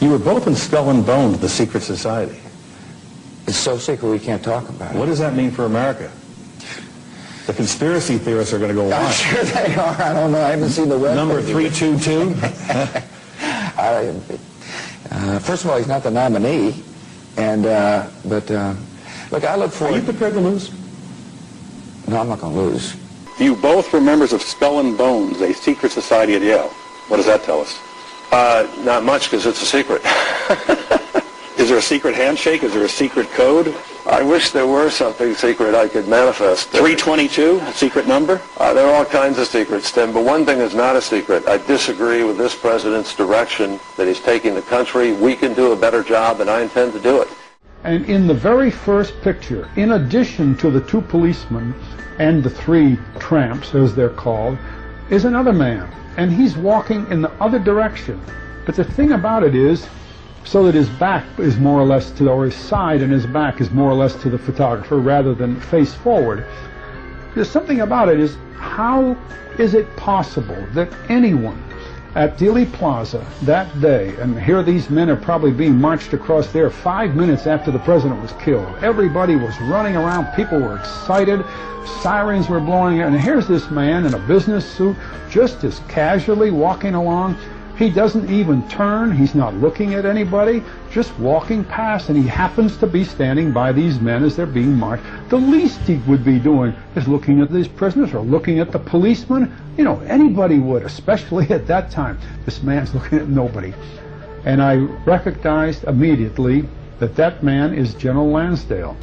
You were both in Skull and Bones, the secret society. It's so secret we can't talk about it. What does that mean for America? The conspiracy theorists are going to go on. I'm sure they are. I don't know. I haven't seen the web. Number 322? First of all, he's not the nominee. And, look, I look forward... Are you prepared to lose? No, I'm not going to lose. You both were members of Skull and Bones, a secret society at Yale. What does that tell us? Not much, because it's a secret. Is there a secret handshake? Is there a secret code? I wish there were something secret I could manifest. 322, a secret number? There are all kinds of secrets, Tim, but one thing is not a secret. I disagree with this president's direction that he's taking the country. We can do a better job, and I intend to do it. And in the very first picture, in addition to the 2 policemen and the 3 tramps, as they're called, is another man. And he's walking in the other direction. But the thing about it is, so that his back is more or less to, or his side and his back is more or less to the photographer rather than face forward. There's something about it is, how is it possible that anyone at Dealey Plaza that day, and here these men are probably being marched across there 5 minutes after the president was killed. Everybody was running around, people were excited, sirens were blowing, and here's this man in a business suit just as casually walking along. He doesn't even turn, he's not looking at anybody, just walking past, and he happens to be standing by these men as they're being marched. The least he would be doing is looking at these prisoners or looking at the policemen. You know, anybody would, especially at that time. This man's looking at nobody. And I recognized immediately that that man is General Landsdale.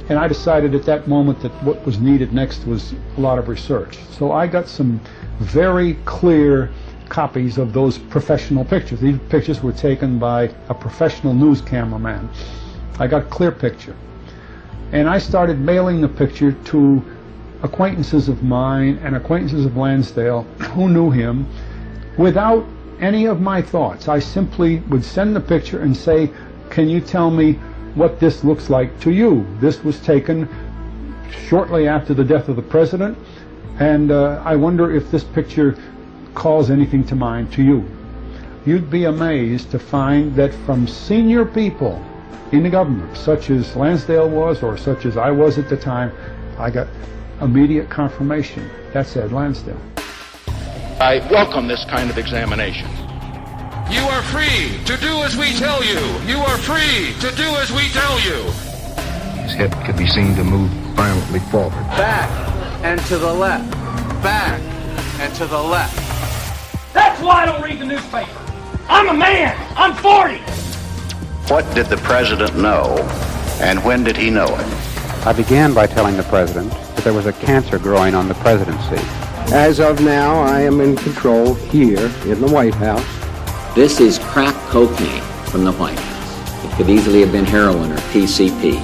And I decided at that moment that what was needed next was a lot of research. So I got some very clear copies of those professional pictures. These pictures were taken by a professional news cameraman. I got a clear picture. And I started mailing the picture to acquaintances of mine and acquaintances of Lansdale who knew him without any of my thoughts. I simply would send the picture and say, can you tell me what this looks like to you? This was taken shortly after the death of the president, and I wonder if this picture calls anything to mind to you. You'd be amazed to find that from senior people in the government, such as Lansdale was or such as I was at the time, I got immediate confirmation. That's Ed Lansdale. I welcome this kind of examination. You are free to do as we tell you. You are free to do as we tell you. His head could be seen to move violently forward. Back and to the left. Back and to the left. That's why I don't read the newspaper. I'm a man. I'm 40. What did the president know, and when did he know it? I began by telling the president that there was a cancer growing on the presidency. As of now, I am in control here in the White House. This is crack cocaine from the White House. It could easily have been heroin or PCP.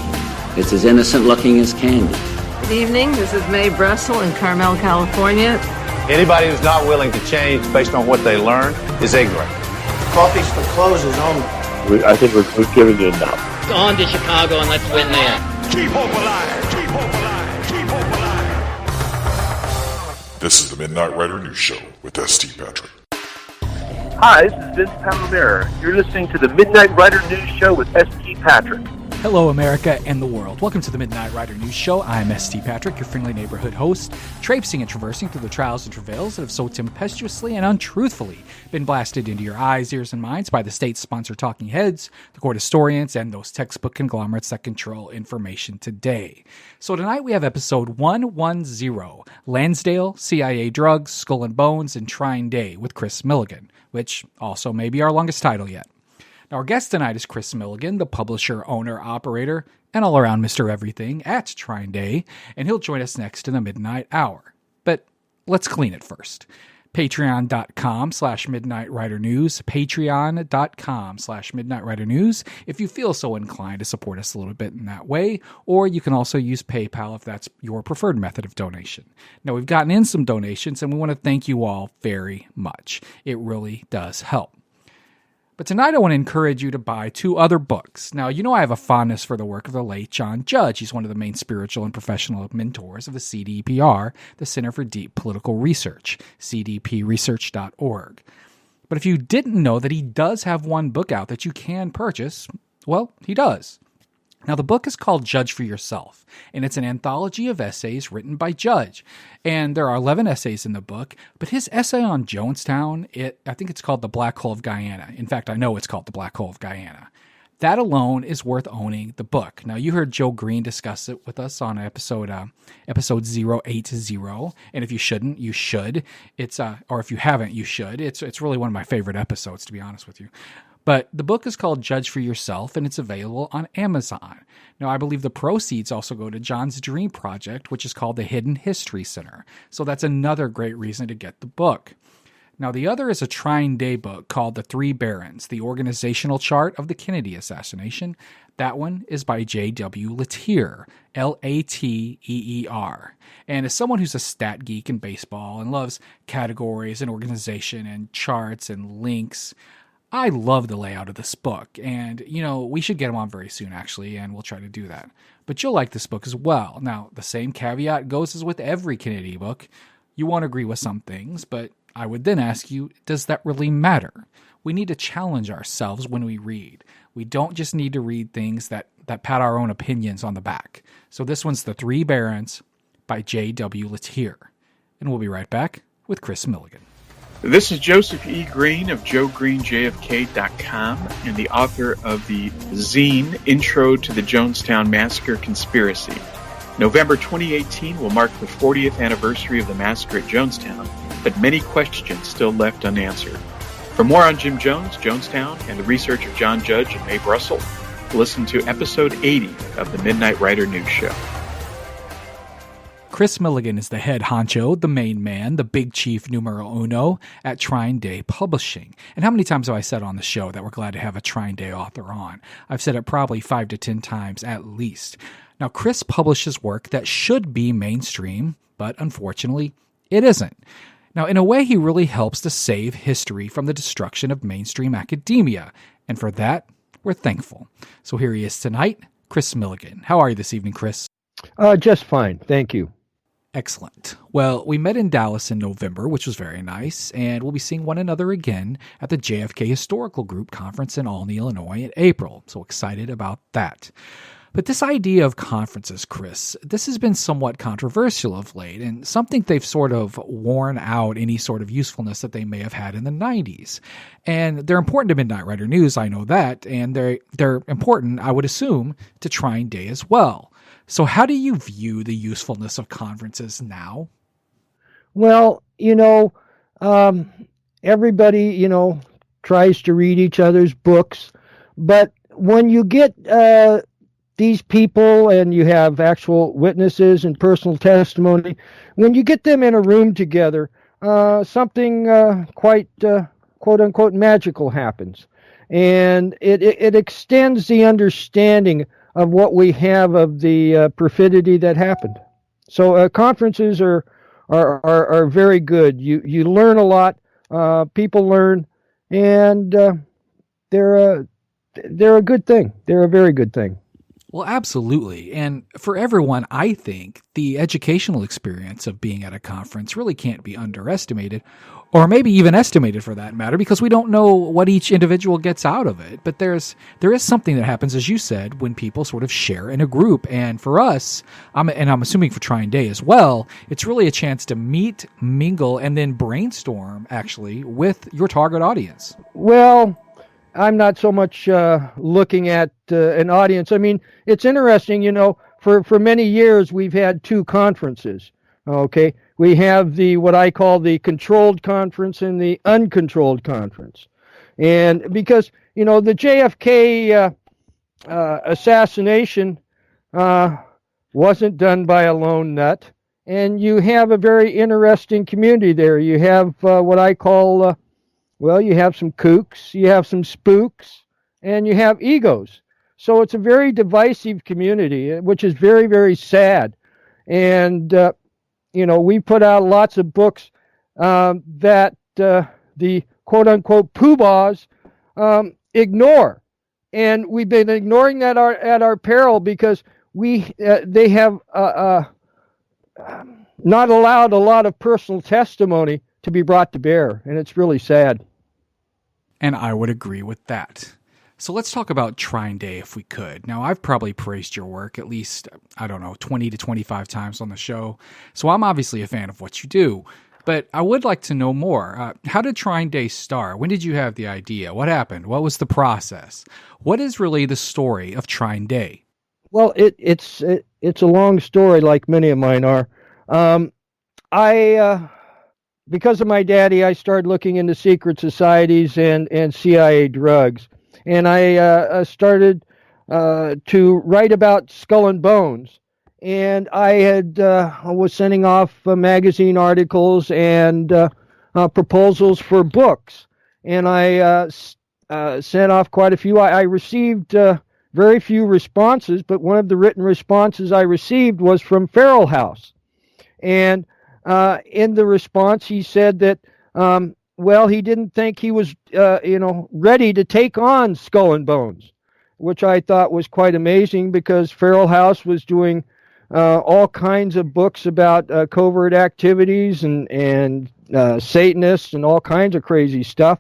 It's as innocent looking as candy. Good evening. This is Mae Brussel in Carmel, California. Anybody who's not willing to change based on what they learned is ignorant. Coffee's for closers only. I think we're giving you enough. Go on to Chicago and let's win there. Keep hope alive. Keep hope alive. Keep hope alive. This is the Midnight Rider News Show with S.T. Patrick. Hi, this is Vince Palomero. You're listening to the Midnight Rider News Show with S.T. Patrick. Hello, America and the world. Welcome to the Midnight Rider News Show. I'm S.T. Patrick, your friendly neighborhood host, traipsing and traversing through the trials and travails that have so tempestuously and untruthfully been blasted into your eyes, ears, and minds by the state's sponsored talking heads, the court historians, and those textbook conglomerates that control information today. So tonight we have episode 110, Lansdale, CIA Drugs, Skull and Bones, and TrineDay with Kris Millegan, which also may be our longest title yet. Now, our guest tonight is Kris Millegan, the publisher, owner, operator, and all-around Mr. Everything at TrineDay, and he'll join us next in the midnight hour. But let's clean it first. Patreon.com/Midnight Rider News, Patreon.com/Midnight Rider News, if you feel so inclined to support us a little bit in that way, or you can also use PayPal if that's your preferred method of donation. Now, we've gotten in some donations, and we want to thank you all very much. It really does help. But tonight I want to encourage you to buy 2 other books. Now, you know I have a fondness for the work of the late John Judge. He's one of the main spiritual and professional mentors of the CDPR, the Center for Deep Political Research, cdpresearch.org. But if you didn't know that he does have one book out that you can purchase, well, he does. Now, the book is called Judge for Yourself, and it's an anthology of essays written by Judge. And there are 11 essays in the book, but his essay on Jonestown, I think it's called The Black Hole of Guyana. In fact, I know it's called The Black Hole of Guyana. That alone is worth owning the book. Now, you heard Joe Green discuss it with us on episode 080, and if you shouldn't, you should. Or if you haven't, you should. It's really one of my favorite episodes, to be honest with you. But the book is called Judge for Yourself, and it's available on Amazon. Now, I believe the proceeds also go to John's dream project, which is called the Hidden History Center. So that's another great reason to get the book. Now, the other is a TrineDay book called The Three Barons, the Organizational Chart of the Kennedy Assassination. That one is by J.W. Lateer, Lateer. And as someone who's a stat geek in baseball and loves categories and organization and charts and links, I love the layout of this book, and, we should get him on very soon, actually, and we'll try to do that. But you'll like this book as well. Now, the same caveat goes as with every Kennedy book. You won't agree with some things, but I would then ask you, does that really matter? We need to challenge ourselves when we read. We don't just need to read things that pat our own opinions on the back. So this one's The Three Barons by J.W. Lateer. And we'll be right back with Kris Millegan. This is Joseph E. Green of JoeGreenJFK.com and the author of the zine Intro to the Jonestown Massacre Conspiracy. November 2018 will mark the 40th anniversary of the massacre at Jonestown, but many questions still left unanswered. For more on Jim Jones, Jonestown, and the research of John Judge and Mae Brussel, listen to episode 80 of the Midnight Rider News Show. Kris Millegan is the head honcho, the main man, the big chief numero uno at TrineDay Publishing. And how many times have I said on the show that we're glad to have a TrineDay author on? I've said it probably 5 to 10 times at least. Now, Kris publishes work that should be mainstream, but unfortunately, it isn't. Now, in a way, he really helps to save history from the destruction of mainstream academia. And for that, we're thankful. So here he is tonight, Kris Millegan. How are you this evening, Kris? Just fine. Thank you. Excellent. Well, we met in Dallas in November, which was very nice, and we'll be seeing one another again at the JFK Historical Group Conference in Albany, Illinois in April. So excited about that. But this idea of conferences, Kris, this has been somewhat controversial of late, and something they've sort of worn out any sort of usefulness that they may have had in the 90s. And they're important to Midnight Rider News, I know that, and they're important, I would assume, to TrineDay as well. So how do you view the usefulness of conferences now? Well, everybody, tries to read each other's books, but when you get these people and you have actual witnesses and personal testimony, when you get them in a room together, something quite, quote-unquote, magical happens. And it extends the understanding of what we have of the perfidy that happened. So conferences are very good. You learn a lot. People learn, and they're a good thing. They're a very good thing. Well, absolutely. And for everyone, I think the educational experience of being at a conference really can't be underestimated, or maybe even estimated for that matter, because we don't know what each individual gets out of it. But there is something that happens, as you said, when people sort of share in a group. And for us, I'm assuming for TrineDay as well, it's really a chance to meet, mingle, and then brainstorm, actually, with your target audience. Well, I'm not so much looking at an audience. I mean, it's interesting, for many years we've had two conferences, okay? We have what I call the controlled conference and the uncontrolled conference. And because, the JFK assassination wasn't done by a lone nut, and you have a very interesting community there. You have what I call... you have some kooks, you have some spooks, and you have egos. So it's a very divisive community, which is very, very sad. And, we put out lots of books that the quote-unquote poobahs ignore. And we've been ignoring that at our peril because they have not allowed a lot of personal testimony to be brought to bear, and it's really sad. And I would agree with that. So let's talk about TrineDay if we could. Now, I've probably praised your work at least, 20 to 25 times on the show. So I'm obviously a fan of what you do. But I would like to know more. How did TrineDay start? When did you have the idea? What happened? What was the process? What is really the story of TrineDay? Well, it's a long story, like many of mine are. Because of my daddy, I started looking into secret societies and CIA drugs. And I started to write about Skull and Bones. And I was sending off magazine articles and proposals for books. And I sent off quite a few. I received very few responses, but one of the written responses I received was from Feral House. And in the response, he said that he didn't think he was, ready to take on Skull and Bones, which I thought was quite amazing because Feral House was doing all kinds of books about covert activities and Satanists and all kinds of crazy stuff.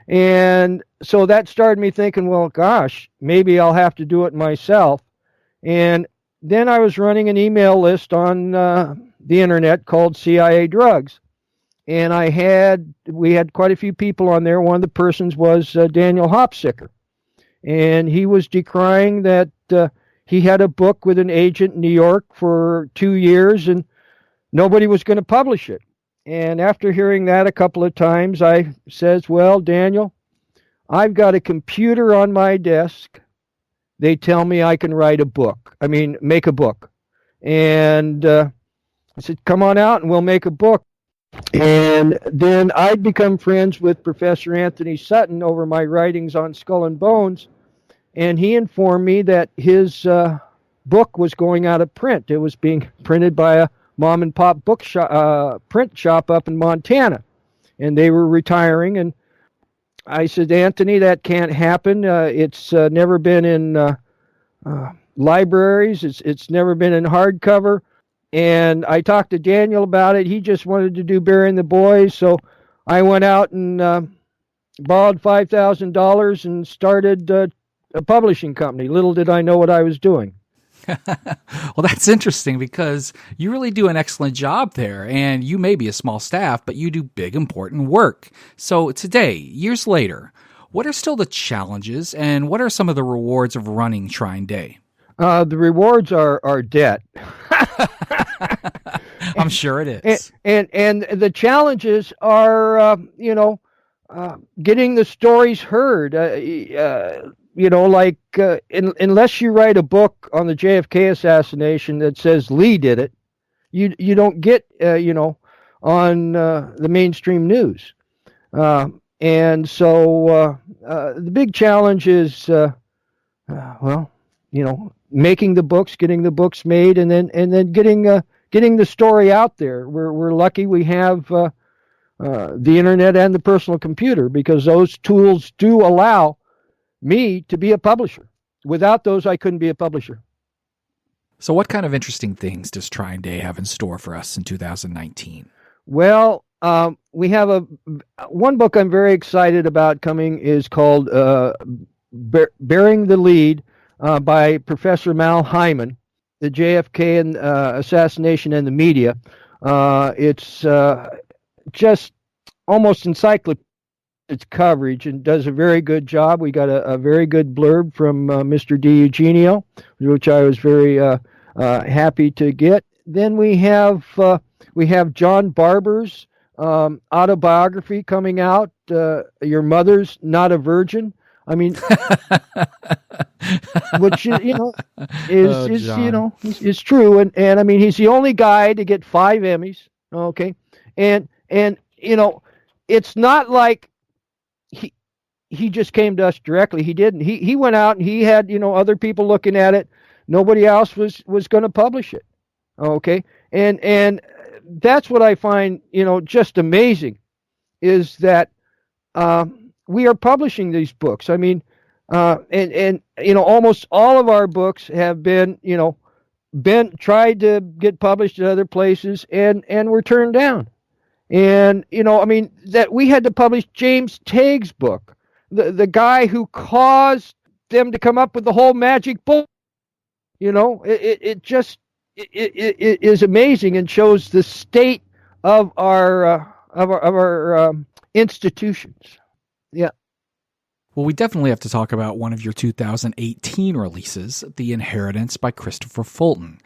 And so that started me thinking, well, gosh, maybe I'll have to do it myself. And then I was running an email list on the internet called CIA Drugs. And we had quite a few people on there. One of the persons was Daniel Hopsicker. And he was decrying that he had a book with an agent in New York for 2 years and nobody was going to publish it. And after hearing that a couple of times, I says, well, Daniel, I've got a computer on my desk. They tell me I can make a book. And I said, come on out and we'll make a book. And then I'd become friends with Professor Anthony Sutton over my writings on Skull and Bones, and he informed me that his book was going out of print. It was being printed by a mom-and-pop book print shop up in Montana, and they were retiring. And I said, Anthony, that can't happen. It's never been in libraries. It's never been in hardcover. And I talked to Daniel about it. He just wanted to do Burying the Boys. So I went out and borrowed $5,000 and started a publishing company. Little did I know what I was doing. Well, that's interesting because you really do an excellent job there. And you may be a small staff, but you do big, important work. So today, years later, what are still the challenges and what are some of the rewards of running TrineDay? The rewards are debt. I'm sure it is. And the challenges are, getting the stories heard. Unless you write a book on the JFK assassination that says Lee did it, you don't get, on the mainstream news. And so the big challenge is, making the books, getting the books made, and then getting the story out there. We're lucky we have the internet and the personal computer because those tools do allow me to be a publisher. Without those, I couldn't be a publisher. So what kind of interesting things does TrineDay have in store for us in 2019? Well, we have one book I'm very excited about coming is called Bearing the Lead by Professor Mal Hyman, the JFK and assassination and the media. It's just almost encyclopedic its coverage and does a very good job. We got a very good blurb from Mr. D. Eugenio, which I was very happy to get. Then we have John Barber's autobiography coming out. Your Mother's Not a Virgin. I mean, which is true, and I mean he's the only guy to get 5 Emmys. Okay, and it's not like he just came to us directly. He didn't. He went out and he had other people looking at it. Nobody else was going to publish it. Okay, and that's what I find just amazing is that we are publishing these books. I mean, and almost all of our books have been tried to get published in other places and were turned down. And I mean that we had to publish James Tagg's book. the guy who caused them to come up with the whole magic bullet. It is amazing and shows the state of our institutions. Yeah. Well, we definitely have to talk about one of your 2018 releases, The Inheritance by Christopher Fulton.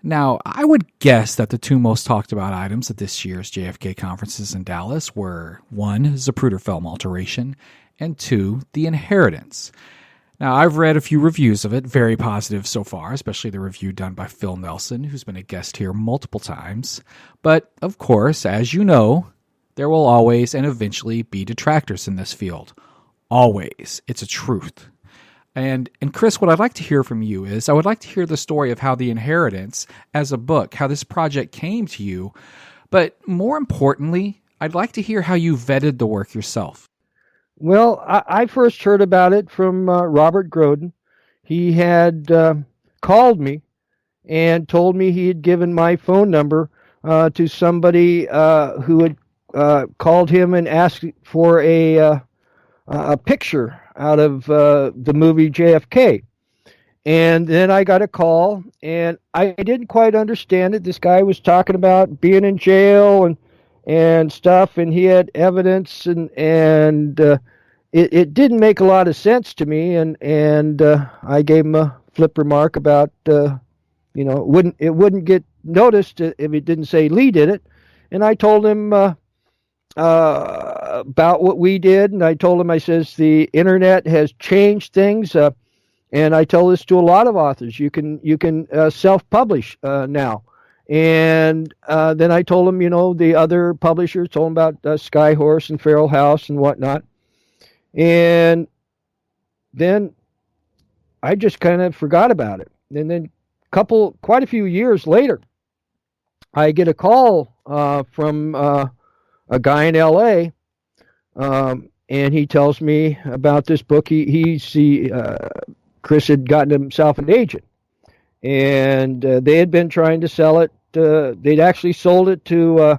Now, I would guess that the two most talked about items at this year's JFK conferences in Dallas were 1, Zapruder film alteration, and 2, The Inheritance. Now, I've read a few reviews of it, very positive so far, especially the review done by Phil Nelson, who's been a guest here multiple times. But, of course, as you know, there will always and eventually be detractors in this field. Always. It's a truth. And Kris, what I'd like to hear from you is, I would like to hear the story of how The Inheritance, as a book, how this project came to you. But more importantly, I'd like to hear how you vetted the work yourself. Well, I first heard about it from Robert Groden. He had called me and told me he had given my phone number to somebody who had called him and asked for a picture out of the movie JFK. And then I got a call, and I didn't quite understand it. This guy was talking about being in jail and stuff, and he had evidence, and it didn't make a lot of sense to me, and I gave him a flip remark about it wouldn't get noticed if it didn't say Lee did it, and I told him about what we did, and I told him, I says, the internet has changed things, and I tell this to a lot of authors. You can self-publish now. And then I told him, the other publishers, told him about Skyhorse and Feral House and whatnot. And then I just kind of forgot about it. And then quite a few years later, I get a call from a guy in L.A., and he tells me about this book. Kris had gotten himself an agent, and they had been trying to sell it. They'd actually sold it to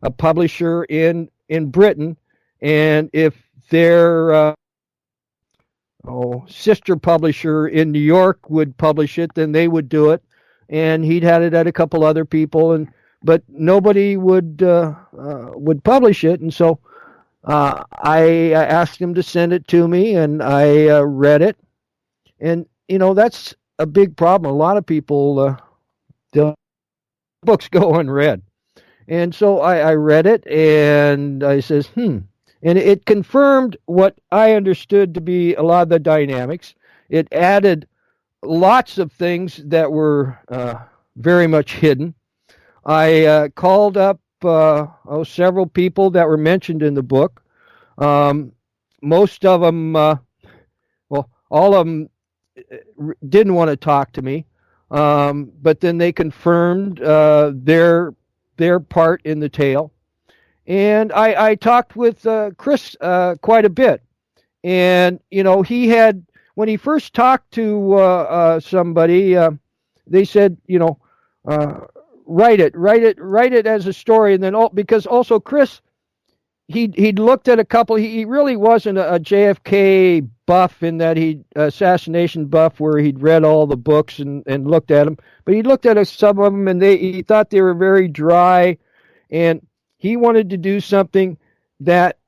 a publisher in Britain, and if their sister publisher in New York would publish it, then they would do it. And he'd had it at a couple other people, but nobody would publish it. And so I asked him to send it to me, and I read it. And that's a big problem. A lot of people the books go unread. And so I read it, and I says, and it confirmed what I understood to be a lot of the dynamics. It added lots of things that were very much hidden. I called up several people that were mentioned in the book. Most of them, all of them didn't want to talk to me, but then they confirmed their part in the tale. And I talked with Kris quite a bit. And, he had, when he first talked to somebody, they said, write it as a story. And then, because also Kris, he'd looked at a couple, he really wasn't a JFK buff in that assassination buff where he'd read all the books and looked at them, but he looked at some of them and he thought they were very dry, and he wanted to do something that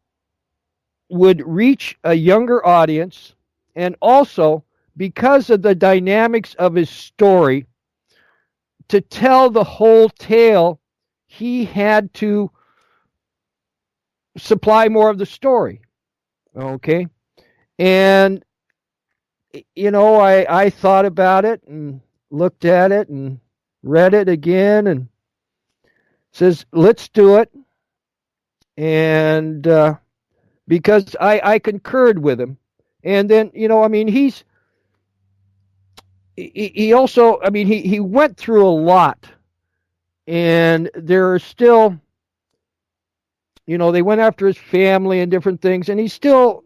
would reach a younger audience, and also because of the dynamics of his story, to tell the whole tale, he had to supply more of the story. Okay? And, I thought about it and looked at it and read it again and says, let's do it. And because I concurred with him. And then, he also, he went through a lot. And there are still, they went after his family and different things. And he still,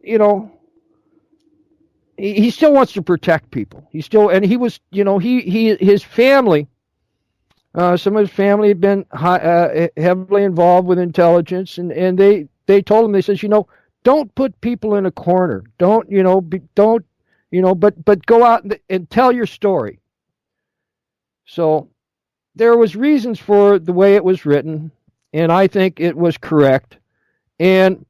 he still wants to protect people. His family, some of his family had been heavily involved with intelligence, and they told him, they says, don't put people in a corner. Don't, but go out and tell your story. So there was reasons for the way it was written, and I think it was correct. And,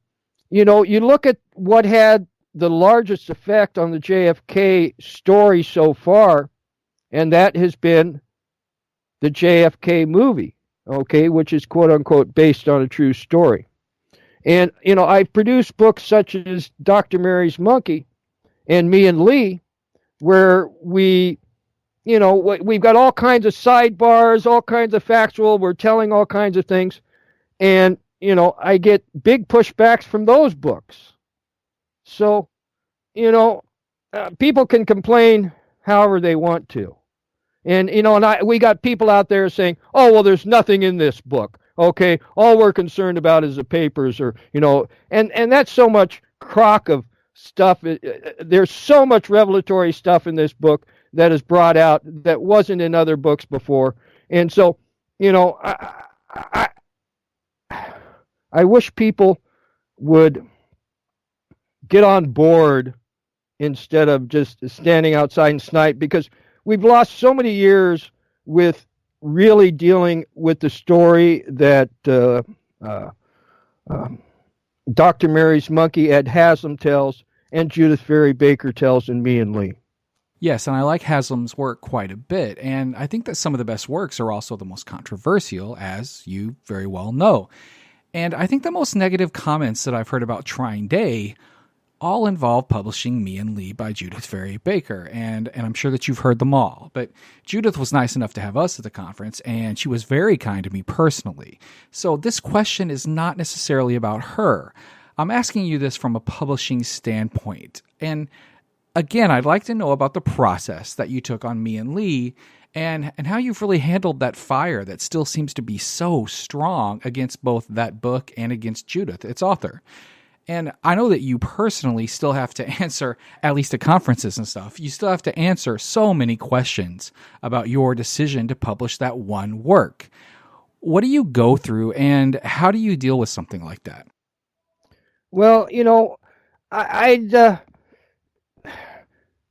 you look at what had the largest effect on the JFK story so far, and that has been the JFK movie, okay, which is quote-unquote based on a true story. And, I've produced books such as Dr. Mary's Monkey and Me and Lee, where we've got all kinds of sidebars, all kinds of factual, we're telling all kinds of things, and, I get big pushbacks from those books. So, people can complain however they want to. And, we got people out there saying, oh, well, there's nothing in this book. Okay, all we're concerned about is the papers, or, and that's so much crock of stuff. There's so much revelatory stuff in this book that is brought out that wasn't in other books before. And so, I wish people would get on board instead of just standing outside and snipe, because we've lost so many years with really dealing with the story that Dr. Mary's Monkey, Ed Haslam tells, and Judyth Vary Baker tells in Me and Lee. Yes, and I like Haslam's work quite a bit, and I think that some of the best works are also the most controversial, as you very well know. And I think the most negative comments that I've heard about TrineDay all involve publishing Me and Lee by Judyth Vary Baker, and I'm sure that you've heard them all. But Judyth was nice enough to have us at the conference, and she was very kind to me personally. So this question is not necessarily about her. I'm asking you this from a publishing standpoint. And again, I'd like to know about the process that you took on Me and Lee, and how you've really handled that fire that still seems to be so strong against both that book and against Judyth, its author. And I know that you personally still have to answer, at least at conferences and stuff, you still have to answer so many questions about your decision to publish that one work. What do you go through, and how do you deal with something like that? Well,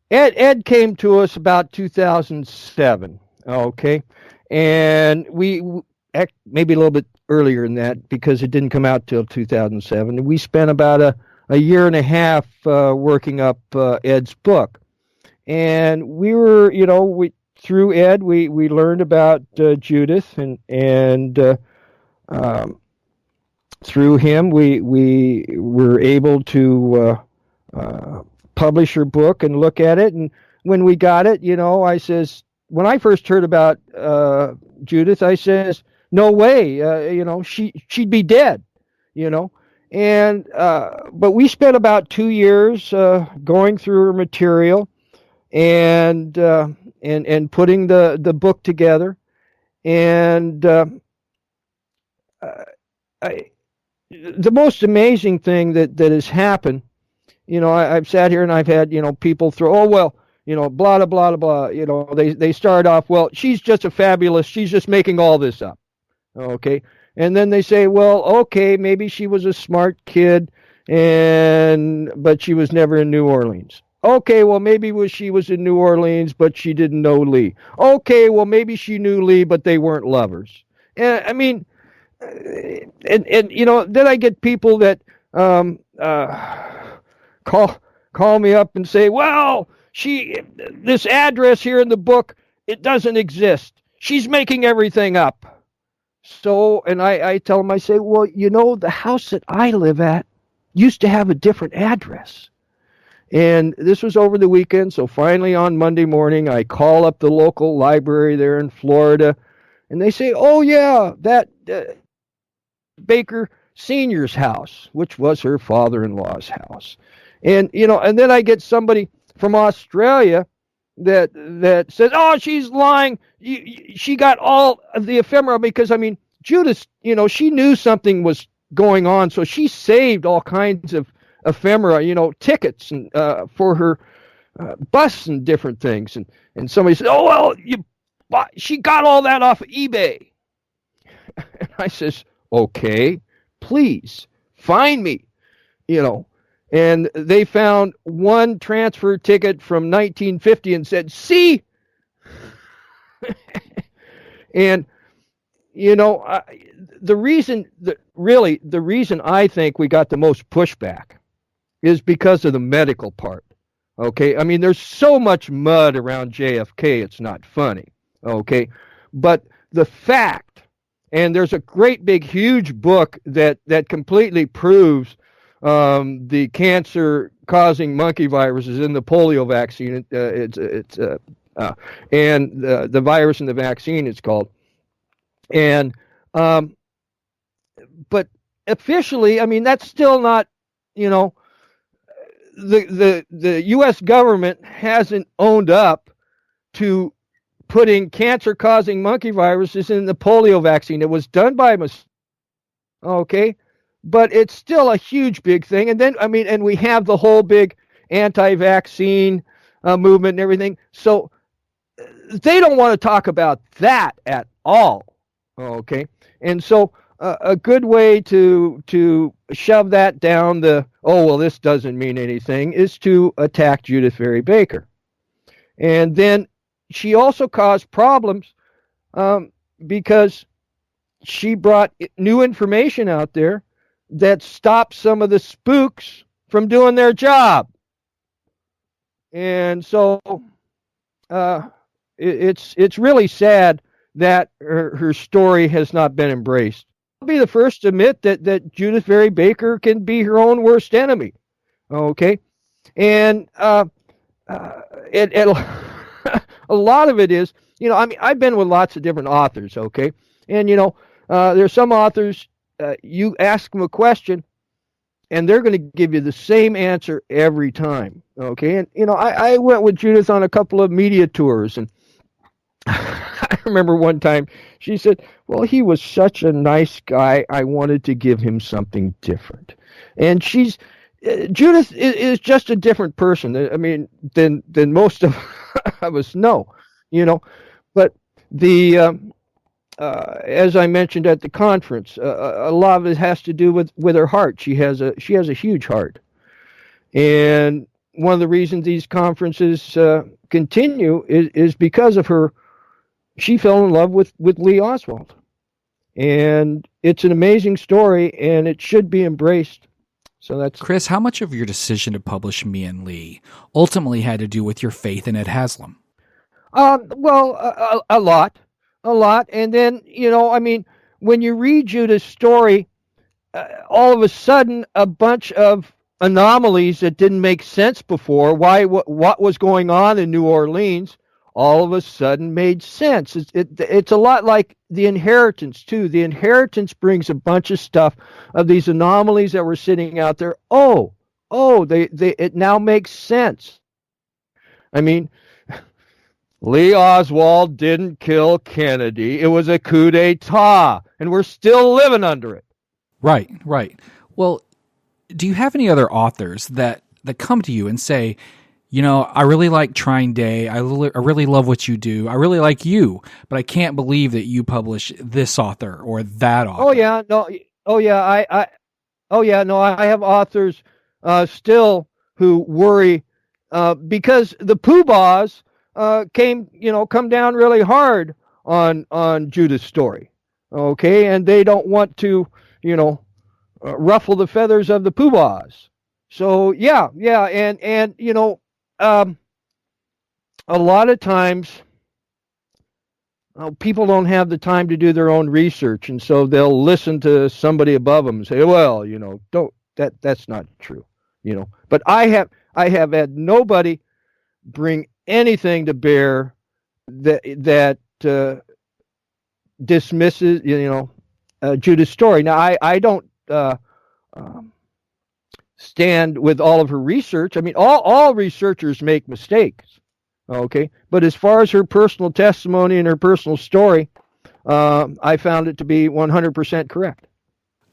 Ed came to us about 2007, okay? And we maybe a little bit earlier than that, because it didn't come out till 2007. And we spent about a year and a half working up Ed's book. And we were, through Ed, we learned about Judyth, and through him, we were able to publish her book and look at it. And when we got it, I says, when I first heard about Judyth, I says, no way, she'd be dead, and but we spent about 2 years going through her material and putting the book together, and the most amazing thing that has happened, I've sat here and I've had people throw, oh well, blah blah blah blah, they start off, well, she's just she's just making all this up. Okay, and then they say, well, okay, maybe she was a smart kid, but she was never in New Orleans. Okay, well, maybe she was in New Orleans, but she didn't know Lee. Okay, well, maybe she knew Lee, but they weren't lovers. And I mean, then I get people that call me up and say, well, this address here in the book, it doesn't exist. She's making everything up. So, and I tell them, I say, well, the house that I live at used to have a different address. And this was over the weekend, so finally on Monday morning, I call up the local library there in Florida, and they say, oh yeah, that Baker Senior's house, which was her father-in-law's house. And, and then I get somebody from Australia that says, oh, she's lying. She got all of the ephemera, because, Judyth, she knew something was going on, so she saved all kinds of ephemera, tickets and for her bus and different things. And somebody said, oh, well, she got all that off of eBay. And I says, okay, please, find me, And they found one transfer ticket from 1950 and said, see? And, the reason I think we got the most pushback is because of the medical part. Okay, I mean, there's so much mud around JFK, it's not funny. Okay, but the fact, and there's a great big huge book that completely proves the cancer-causing monkey viruses in the polio vaccine. And the virus in the vaccine, it's called. And but officially, I mean, that's still not, the U.S. government hasn't owned up to putting cancer-causing monkey viruses in the polio vaccine. It was done by mistake. Okay, but it's still a huge big thing. And then, and we have the whole big anti-vaccine movement and everything. So they don't want to talk about that at all. Okay, and so a good way to shove that down this doesn't mean anything is to attack Judyth Vary Baker. And then she also caused problems because she brought new information out there that stopped some of the spooks from doing their job. And so it's really sad that her story has not been embraced. I'll be the first to admit that Judyth Vary Baker can be her own worst enemy. Okay? And a lot of it is, I've been with lots of different authors, okay? And, there's some authors, you ask them a question, and they're going to give you the same answer every time, okay? And, I went with Judyth on a couple of media tours, and I remember one time she said, well, he was such a nice guy, I wanted to give him something different. And Judyth is just a different person, than most of us know, But as I mentioned at the conference, a lot of it has to do with her heart. She has a huge heart. And one of the reasons these conferences continue is because of her. She fell in love with Lee Oswald. And it's an amazing story, and it should be embraced. So that's Kris, how much of your decision to publish Me and Lee ultimately had to do with your faith in Ed Haslam? Well, a lot. And then, when you read Judyth's story, all of a sudden, a bunch of anomalies that didn't make sense before, what was going on in New Orleans, all of a sudden made sense. It's a lot like The Inheritance, too. The Inheritance brings a bunch of stuff of these anomalies that were sitting out there. It now makes sense. Lee Oswald didn't kill Kennedy. It was a coup d'etat, and we're still living under it. Right. Well, do you have any other authors that come to you and say, I really like TrineDay. I really love what you do. I really like you, but I can't believe that you publish this author or that author. I have authors still who worry because the poobahs come down really hard on Judyth's story. Okay, and they don't want to, ruffle the feathers of the poobahs. So and a lot of times people don't have the time to do their own research, and so they'll listen to somebody above them and say, well, that's not true, But I have had nobody bring anything to bear that dismisses, Judyth's story. Now, I don't stand with all of her research. All researchers make mistakes, okay? But as far as her personal testimony and her personal story, I found it to be 100% correct.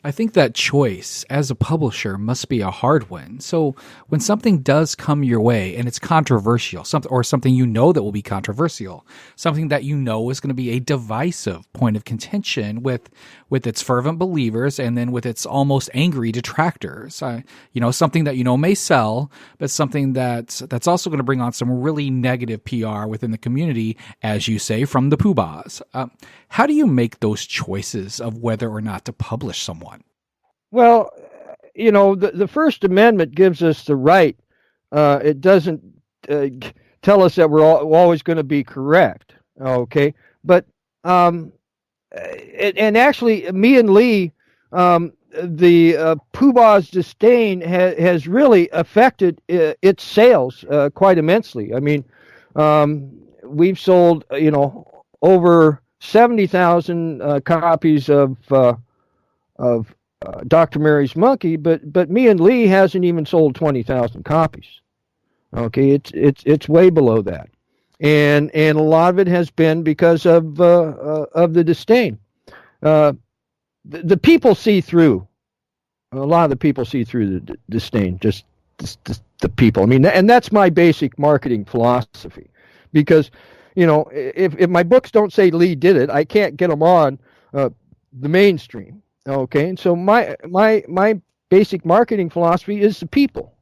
I think that choice as a publisher must be a hard one. So when something does come your way and it's controversial, something you know that will be controversial, something that you know is going to be a divisive point of contention with its fervent believers and then with its almost angry detractors, something that you know may sell, but something that's also going to bring on some really negative PR within the community, as you say, from the poobahs. How do you make those choices of whether or not to publish someone? Well, the First Amendment gives us the right. It doesn't tell us that we're always going to be correct. Okay, but and actually, me and Lee, the Poobah's disdain has really affected its sales quite immensely. I mean, we've sold over 70,000 copies of Dr. Mary's Monkey, but Me and Lee hasn't even sold 20,000 copies. Okay, it's way below that, and a lot of it has been because of the disdain. The people see through. A lot of the people see through the disdain. Just the people. I mean, and that's my basic marketing philosophy, because if my books don't say Lee did it, I can't get them on the mainstream. Okay, and so my basic marketing philosophy is the people,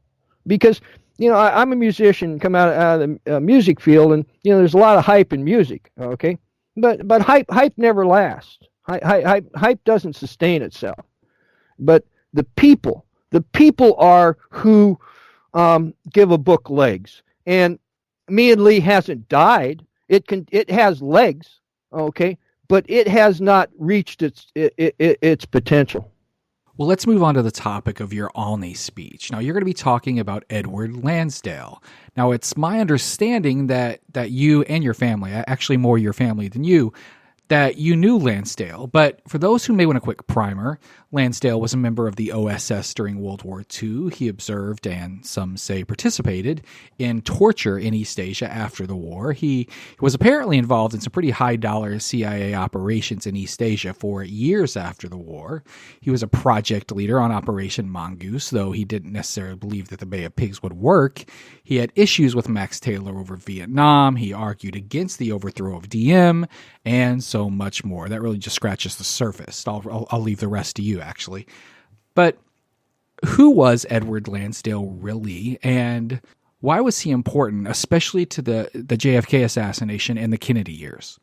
because I'm a musician, come out of the music field, and there's a lot of hype in music. Okay, but hype never lasts. Hype doesn't sustain itself. But the people are who give a book legs. And Me and Lee hasn't died. It has legs. Okay. But it has not reached its potential. Well, let's move on to the topic of your Alney speech. Now, you're going to be talking about Edward Landsdale. Now, it's my understanding that you and your family, actually more your family than you, that you knew Landsdale. But for those who may want a quick primer, Landsdale was a member of the OSS during World War II. He observed, and some say participated, in torture in East Asia after the war. He was apparently involved in some pretty high-dollar CIA operations in East Asia for years after the war. He was a project leader on Operation Mongoose, though he didn't necessarily believe that the Bay of Pigs would work. He had issues with Max Taylor over Vietnam. He argued against the overthrow of Diem, and so much more. That really just scratches the surface. I'll leave the rest to you, actually. But who was Edward Landsdale really, and why was he important, especially to the JFK assassination and the Kennedy years?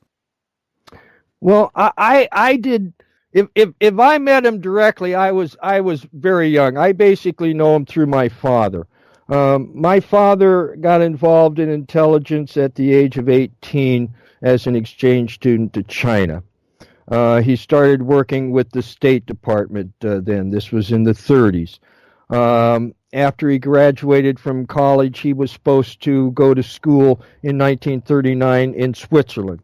Well, I did. If I met him directly, I was very young. I basically know him through my father. My father got involved in intelligence at the age of 18 as an exchange student to China. He started working with the State Department then. This was in the 30s. After he graduated from college, he was supposed to go to school in 1939 in Switzerland.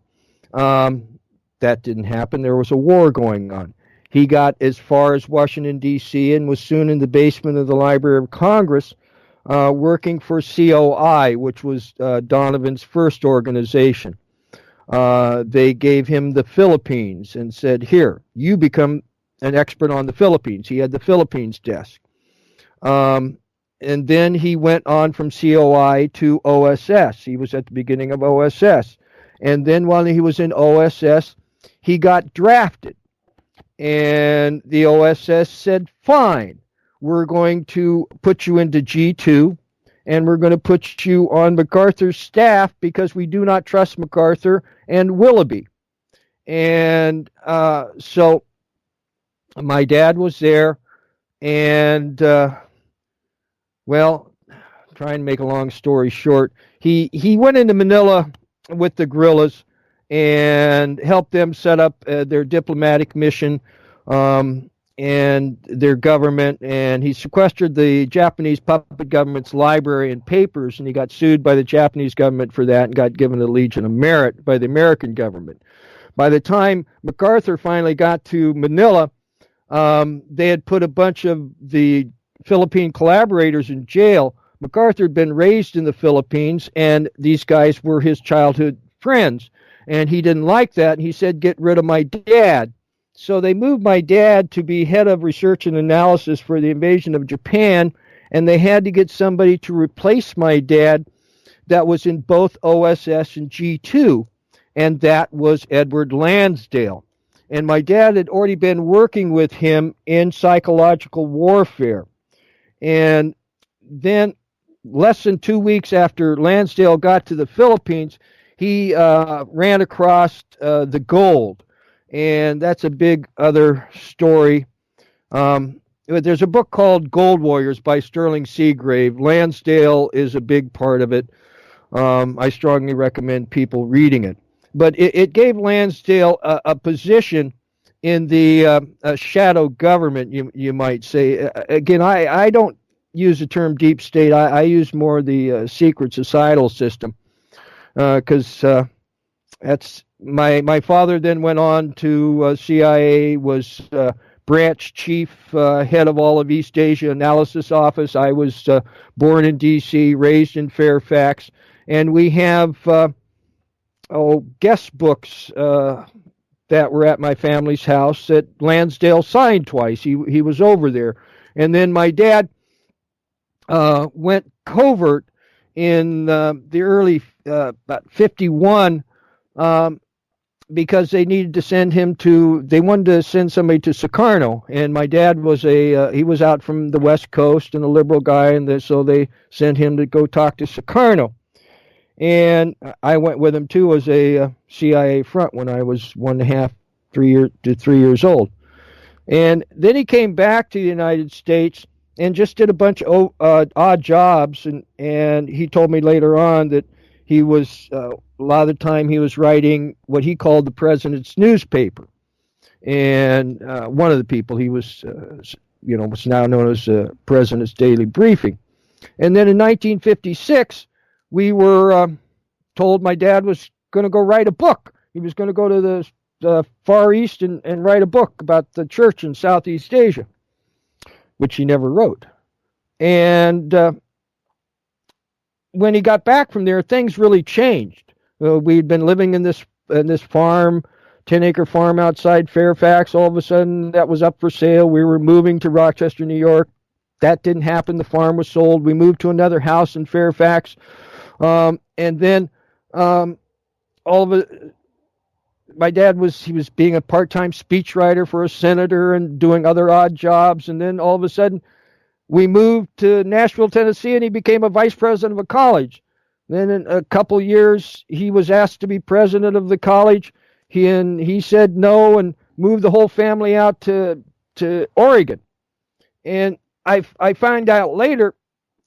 That didn't happen. There was a war going on. He got as far as Washington, D.C., and was soon in the basement of the Library of Congress working for COI, which was Donovan's first organization. They gave him the Philippines and said, here, you become an expert on the Philippines. He had the Philippines desk. And then he went on from COI to OSS. He was at the beginning of OSS. And then while he was in OSS, he got drafted. And the OSS said, fine, we're going to put you into G2. And we're going to put you on MacArthur's staff because we do not trust MacArthur and Willoughby. And so my dad was there, and, well, trying to make a long story short, he went into Manila with the guerrillas and helped them set up their diplomatic mission and their government, and he sequestered the Japanese puppet government's library and papers, and he got sued by the Japanese government for that and got given the Legion of Merit by the American government. By the time MacArthur finally got to Manila, they had put a bunch of the Philippine collaborators in jail. MacArthur had been raised in the Philippines, and these guys were his childhood friends, and he didn't like that, and he said, get rid of my dad. So they moved my dad to be head of research and analysis for the invasion of Japan, and they had to get somebody to replace my dad that was in both OSS and G2, and that was Edward Landsdale. And my dad had already been working with him in psychological warfare. And then less than 2 weeks after Landsdale got to the Philippines, he ran across the gold. And that's a big other story. There's a book called Gold Warriors by Sterling Seagrave. Lansdale is a big part of it. I strongly recommend people reading it. But it gave Lansdale a position in the shadow government, you might say. Again, I don't use the term deep state. I use more the secret societal system, because that's my father then went on to CIA, was branch chief, head of all of East Asia Analysis Office. I was born in D.C., raised in Fairfax, and we have guest books that were at my family's house that Lansdale signed twice. He was over there. And then my dad went covert in the early, about 51, because they needed to send him they wanted to send somebody to Sukarno. And my dad was he was out from the West Coast and a liberal guy, and so they sent him to go talk to Sukarno. And I went with him too as a CIA front when I was 1.5, 3 years old. And then he came back to the United States and just did a bunch of odd jobs. And he told me later on that he was, a lot of the time he was writing what he called the president's newspaper. And one of the people, he was, was now known as President's Daily Briefing. And then in 1956, we were told my dad was going to go write a book. He was going to go to the Far East and write a book about the church in Southeast Asia, which he never wrote. And when he got back from there, things really changed. We'd been living in this farm, 10-acre farm outside Fairfax. All of a sudden, that was up for sale. We were moving to Rochester, New York. That didn't happen. The farm was sold. We moved to another house in Fairfax. And then my dad was being a part-time speechwriter for a senator and doing other odd jobs. And then all of a sudden we moved to Nashville, Tennessee, and he became a vice president of a college. Then in a couple years, he was asked to be president of the college. He said no and moved the whole family out to Oregon. And I found out later,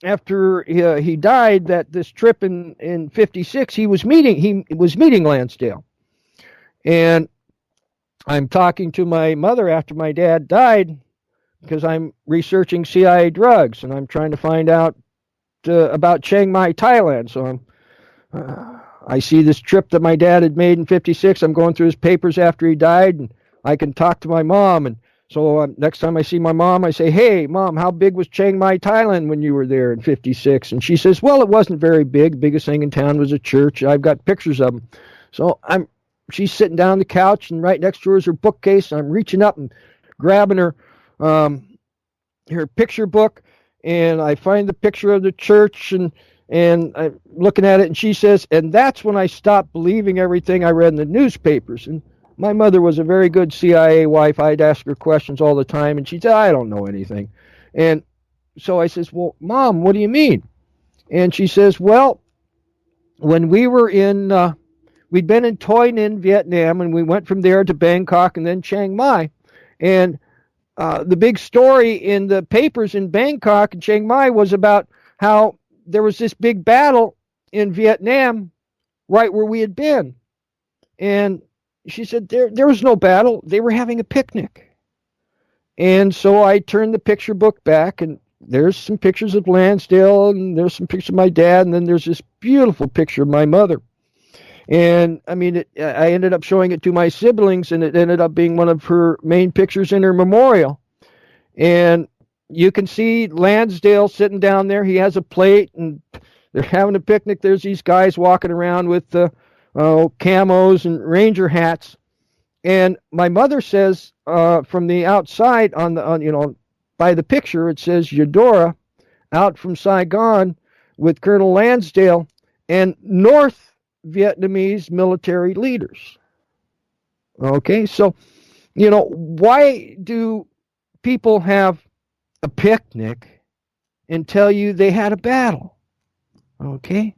after he died, that this trip in 56, he was meeting Lansdale. And I'm talking to my mother after my dad died, because I'm researching CIA drugs, and I'm trying to find out about Chiang Mai, Thailand. So I see this trip that my dad had made in 56. I'm going through his papers after he died, and I can talk to my mom. And so next time I see my mom, I say, "Hey, Mom, how big was Chiang Mai, Thailand when you were there in 56? And she says, "Well, it wasn't very big. The biggest thing in town was a church. I've got pictures of them." So she's sitting down on the couch, and right next to her is her bookcase. And I'm reaching up and grabbing her picture book, and I find the picture of the church, and I'm looking at it, and she says, "And that's when I stopped believing everything I read in the newspapers." And my mother was a very good CIA wife. I'd ask her questions all the time, and she'd say, "I don't know anything." And so I says, "Well, Mom, what do you mean?" And she says, "Well, when we were we'd been in Toi Ninh, Vietnam, and we went from there to Bangkok and then Chiang Mai. And the big story in the papers in Bangkok and Chiang Mai was about how there was this big battle in Vietnam right where we had been." And she said, there was no battle. They were having a picnic. And so I turned the picture book back, and there's some pictures of Lansdale, and there's some pictures of my dad, and then there's this beautiful picture of my mother. And I mean, I ended up showing it to my siblings, and it ended up being one of her main pictures in her memorial. And you can see Lansdale sitting down there. He has a plate, and they're having a picnic. There's these guys walking around with camos and ranger hats. And my mother says from the outside by the picture, it says Eudora out from Saigon with Colonel Landsdale and North Vietnamese military leaders. Okay, so, why do people have a picnic and tell you they had a battle? Okay,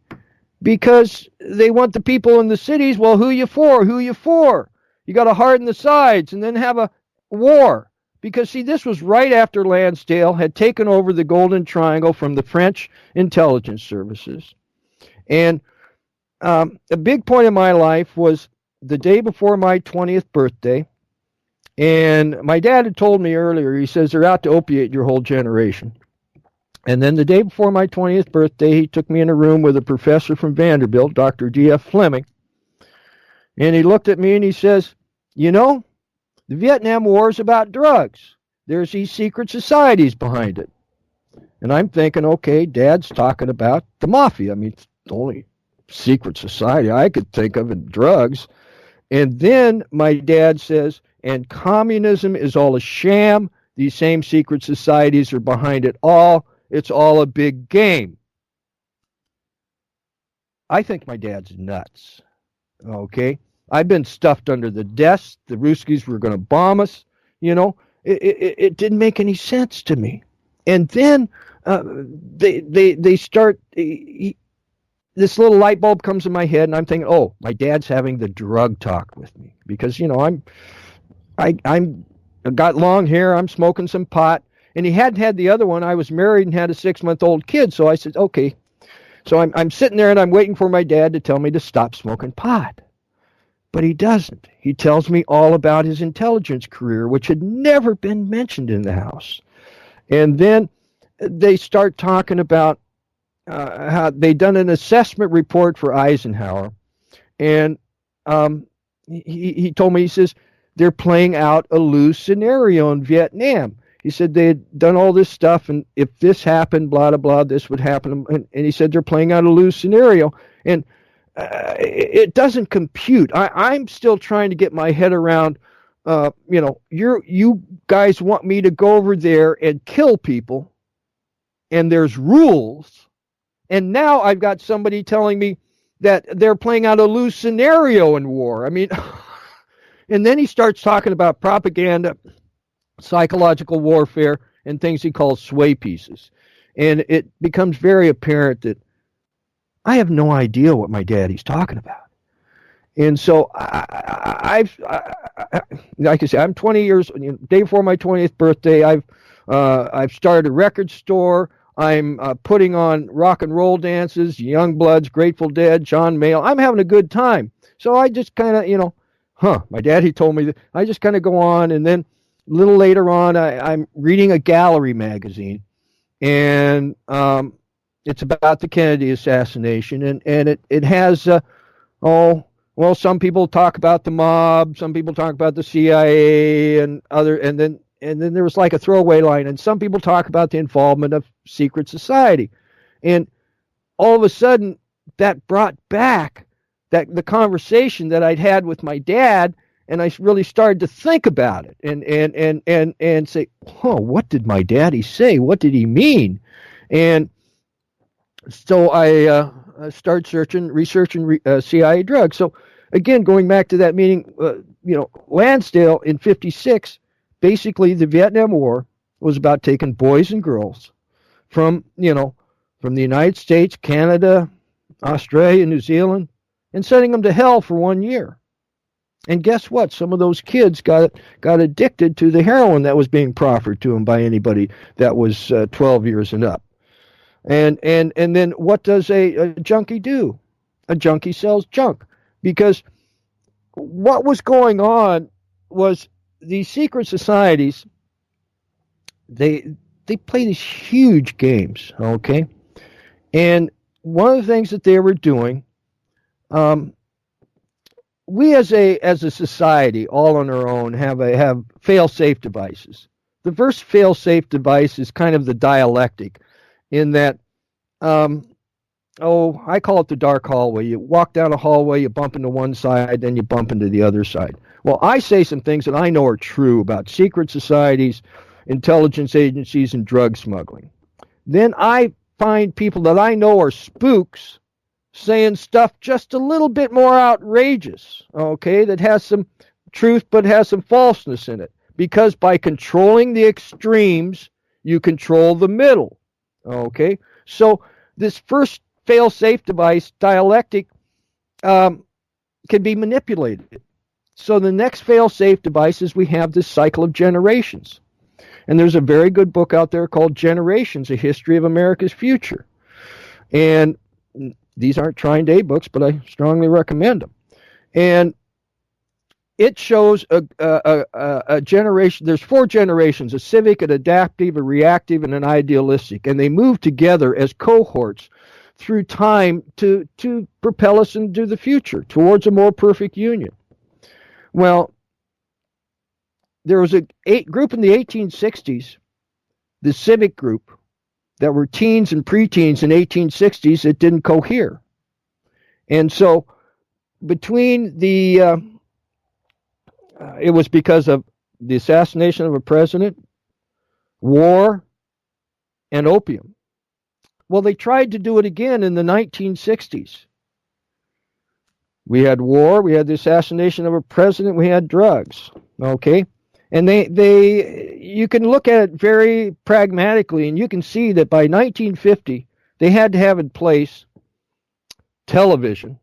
because they want the people in the cities, well, who you for? Who you for? You got to harden the sides and then have a war. Because, see, this was right after Landsdale had taken over the Golden Triangle from the French intelligence services. And a big point in my life was the day before my 20th birthday. And my dad had told me earlier, he says, they're out to opiate your whole generation. And then the day before my 20th birthday, he took me in a room with a professor from Vanderbilt, Dr. D.F. Fleming. And he looked at me and he says, the Vietnam War is about drugs. There's these secret societies behind it. And I'm thinking, okay, Dad's talking about the mafia. I mean, it's the only secret society I could think of in drugs. And then my dad says, and communism is all a sham. These same secret societies are behind it all. It's all a big game. I think my dad's nuts. Okay? I've been stuffed under the desk. The Ruskies were going to bomb us. It didn't make any sense to me. And then they start. This little light bulb comes in my head, and I'm thinking, oh, my dad's having the drug talk with me because I got long hair. I'm smoking some pot, and he hadn't had the other one. I was married and had a 6-month-old kid, so I said, okay. So I'm sitting there and I'm waiting for my dad to tell me to stop smoking pot. But he doesn't. He tells me all about his intelligence career, which had never been mentioned in the house. And then they start talking about how they'd done an assessment report for Eisenhower. And he told me, he says, they're playing out a loose scenario in Vietnam. He said they had done all this stuff, and if this happened, blah, blah, blah, this would happen. And he said they're playing out a loose scenario. And it doesn't compute. I'm still trying to get my head around, you guys want me to go over there and kill people, and there's rules. And now I've got somebody telling me that they're playing out a loose scenario in war. I mean, and then he starts talking about propaganda, psychological warfare, and things he calls sway pieces. And it becomes very apparent that I have no idea what my daddy's talking about. And so like I said, I'm 20 years, day before my 20th birthday, I've started a record store. I'm putting on rock and roll dances, Youngbloods, Grateful Dead, John Mayall. I'm having a good time. So I just kind of, my daddy told me that. I just kind of go on, and then a little later on, I'm reading a gallery magazine, and it's about the Kennedy assassination, and it has, some people talk about the mob, some people talk about the CIA, and then there was like a throwaway line, and some people talk about the involvement of secret society. And all of a sudden, that brought back the conversation that I'd had with my dad, and I really started to think about it and say, what did my daddy say? What did he mean? And so I started researching CIA drugs. So again, going back to that meeting, Landsdale in 1956, basically the Vietnam War was about taking boys and girls from the United States, Canada, Australia, New Zealand, and sending them to hell for 1 year. And guess what? Some of those kids got addicted to the heroin that was being proffered to them by anybody that was 12 years and up. And then what does a junkie do? A junkie sells junk. Because what was going on was these secret societies, they play these huge games, okay? And one of the things that they were doing, we as a society, all on our own, have fail-safe devices. The first fail-safe device is kind of the dialectic, in that I call it the dark hallway. You walk down a hallway, you bump into one side, then you bump into the other side. Well, I say some things that I know are true about secret societies, intelligence agencies, and drug smuggling. Then I find people that I know are spooks saying stuff just a little bit more outrageous, okay, that has some truth but has some falseness in it. Because by controlling the extremes, you control the middle, okay? So this first fail-safe device, dialectic, can be manipulated. So the next fail-safe device is we have this cycle of generations. And there's a very good book out there called Generations, A History of America's Future. And these aren't TrineDay books, but I strongly recommend them. And it shows a generation. There's 4 generations: a civic, an adaptive, a reactive, and an idealistic. And they move together as cohorts through time to propel us into the future, towards a more perfect union. Well, there was a group in the 1860s, the civic group, that were teens and preteens in 1860s that didn't cohere. And so between the it was because of the assassination of a president, war, and opium. Well, they tried to do it again in the 1960s. We had war, we had the assassination of a president, we had drugs, okay? And you can look at it very pragmatically, and you can see that by 1950, they had to have in place television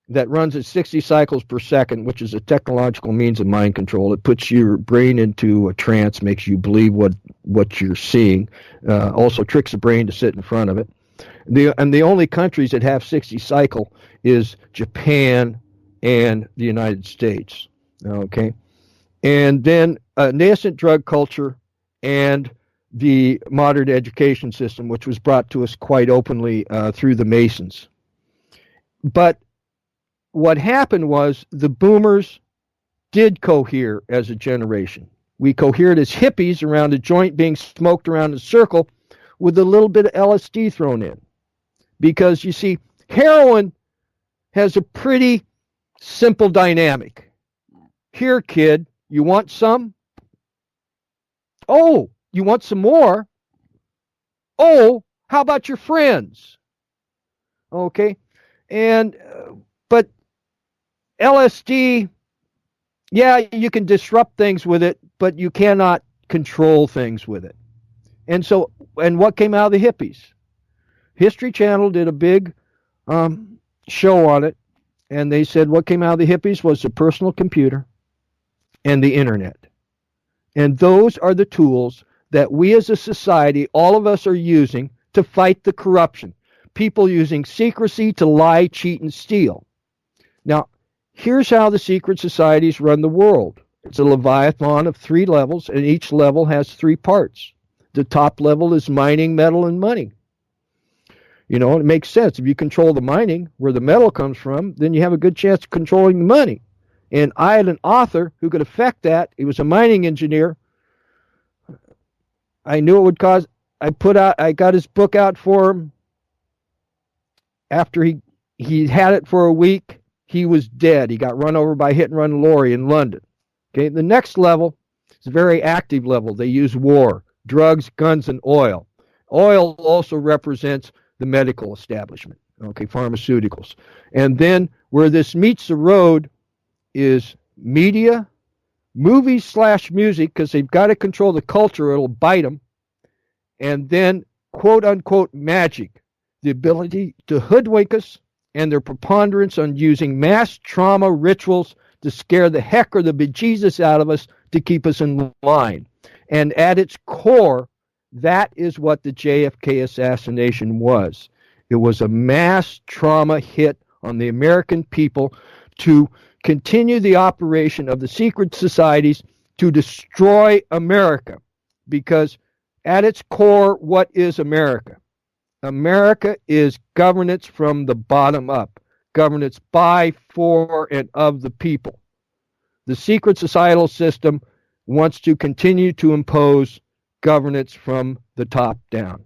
that runs at 60 cycles per second, which is a technological means of mind control. It puts your brain into a trance, makes you believe what you're seeing, also tricks the brain to sit in front of it. The only countries that have 60 cycle is Japan and the United States, okay? And then nascent drug culture and the modern education system, which was brought to us quite openly through the Masons. But what happened was the boomers did cohere as a generation. We cohered as hippies around a joint being smoked around a circle with a little bit of LSD thrown in. Because, you see, heroin has a pretty simple dynamic. Here, kid, you want some? Oh, you want some more? Oh, how about your friends? Okay, and but LSD, yeah, you can disrupt things with it, but you cannot control things with it. And so, and what came out of the hippies? History Channel did a big show on it, and they said what came out of the hippies was the personal computer and the internet. And those are the tools that we as a society, all of us, are using to fight the corruption. People using secrecy to lie, cheat, and steal. Now, here's how the secret societies run the world. It's a leviathan of 3 levels, and each level has 3 parts. The top level is mining, metal, and money. You know, it makes sense. If you control the mining, where the metal comes from, then you have a good chance of controlling the money. And I had an author who could affect that. He was a mining engineer. I knew it would cause... I got his book out for him. After he had it for a week, he was dead. He got run over by a hit-and-run lorry in London. Okay, the next level is a very active level. They use war, drugs, guns, and oil. Oil also represents the medical establishment, okay, pharmaceuticals. And then where this meets the road is media, movies/music, because they've got to control the culture or it'll bite them. And then, quote-unquote, magic, the ability to hoodwink us, and their preponderance on using mass trauma rituals to scare the heck or the bejesus out of us to keep us in line. And at its core, that is what the JFK assassination was. It was a mass trauma hit on the American people to continue the operation of the secret societies to destroy America. Because at its core, what is America? America is governance from the bottom up. Governance by, for, and of the people. The secret societal system wants to continue to impose governance from the top down.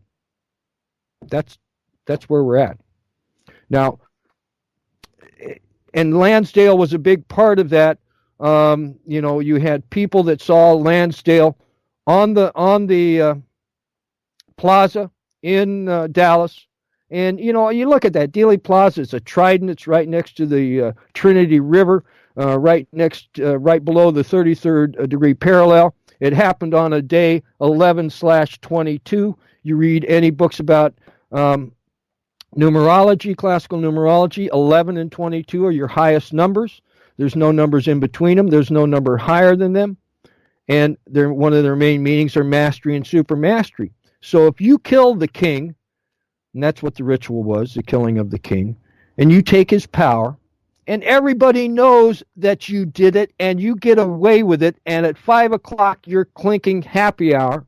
That's where we're at. Now, and Landsdale was a big part of that. You had people that saw Landsdale on the plaza in Dallas. And, you look at that. Dealey Plaza is a trident. It's right next to the Trinity River, right below the 33rd degree parallel. It happened on a day 11/22. You read any books about numerology, classical numerology, 11 and 22 are your highest numbers. There's no numbers in between them. There's no number higher than them. And one of their main meanings are mastery and supermastery. So if you kill the king, and that's what the ritual was, the killing of the king, and you take his power, and everybody knows that you did it, and you get away with it, and at 5 o'clock you're clinking happy hour,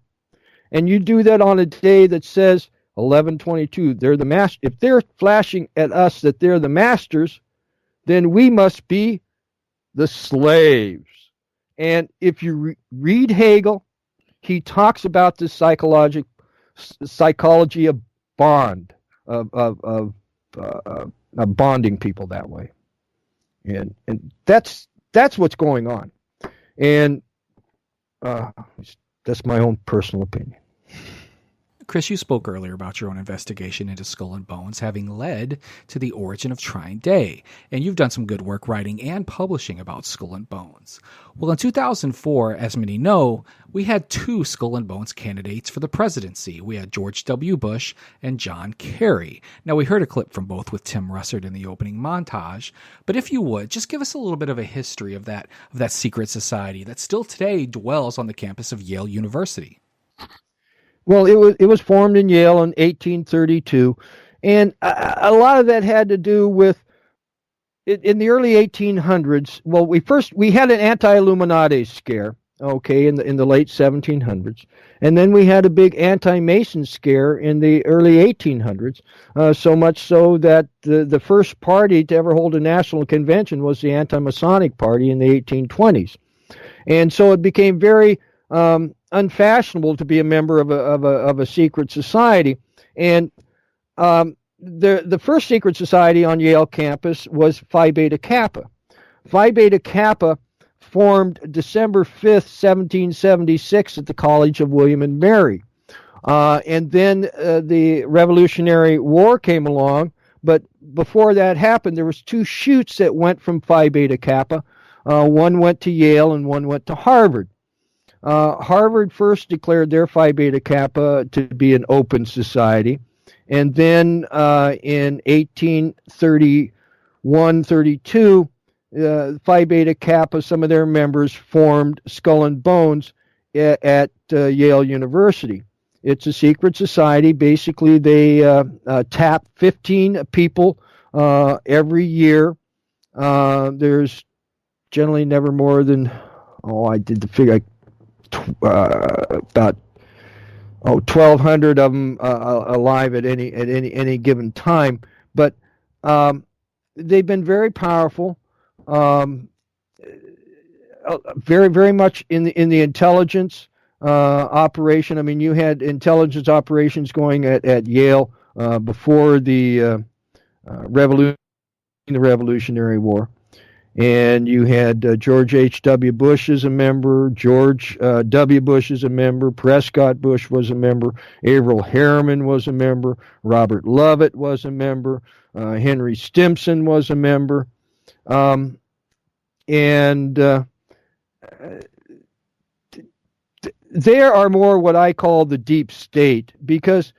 and you do that on a day that says 11/22, they're the master. If they're flashing at us that they're the masters, then we must be the slaves. And if you read Hegel, he talks about this psychology of bond, of bonding people that way, and that's what's going on, and that's my own personal opinion. Kris, you spoke earlier about your own investigation into Skull and Bones having led to the origin of TrineDay, and you've done some good work writing and publishing about Skull and Bones. Well, in 2004, as many know, we had two Skull and Bones candidates for the presidency. We had George W. Bush and John Kerry. Now, we heard a clip from both with Tim Russert in the opening montage, but if you would, just give us a little bit of a history of that secret society that still today dwells on the campus of Yale University. Well, it was formed in Yale in 1832, and a lot of that had to do with in the early 1800s. Well, we had an anti-Illuminati scare, okay, in the late 1700s, and then we had a big anti-Mason scare in the early 1800s. So much so that the first party to ever hold a national convention was the Anti-Masonic Party in the 1820s, and so it became very unfashionable to be a member of a secret society. And the first secret society on Yale campus was Phi Beta Kappa. Phi Beta Kappa formed December 5th, 1776 at the College of William and Mary. And then the Revolutionary War came along, but before that happened, there was two shoots that went from Phi Beta Kappa. One went to Yale and one went to Harvard. Harvard first declared their Phi Beta Kappa to be an open society, and then in 1831-32, Phi Beta Kappa, some of their members formed Skull and Bones at Yale University. It's a secret society. Basically, they tap 15 people every year. There's generally never more than, I did the figure, about 1,200 of them alive at any given time. But they've been very powerful, very very much in the intelligence operation. I mean, you had intelligence operations going at Yale before the Revolutionary War. And you had George H.W. Bush as a member, George W. Bush as a member, Prescott Bush was a member, Averell Harriman was a member, Robert Lovett was a member, Henry Stimson was a member, and there are more what I call the deep state, because,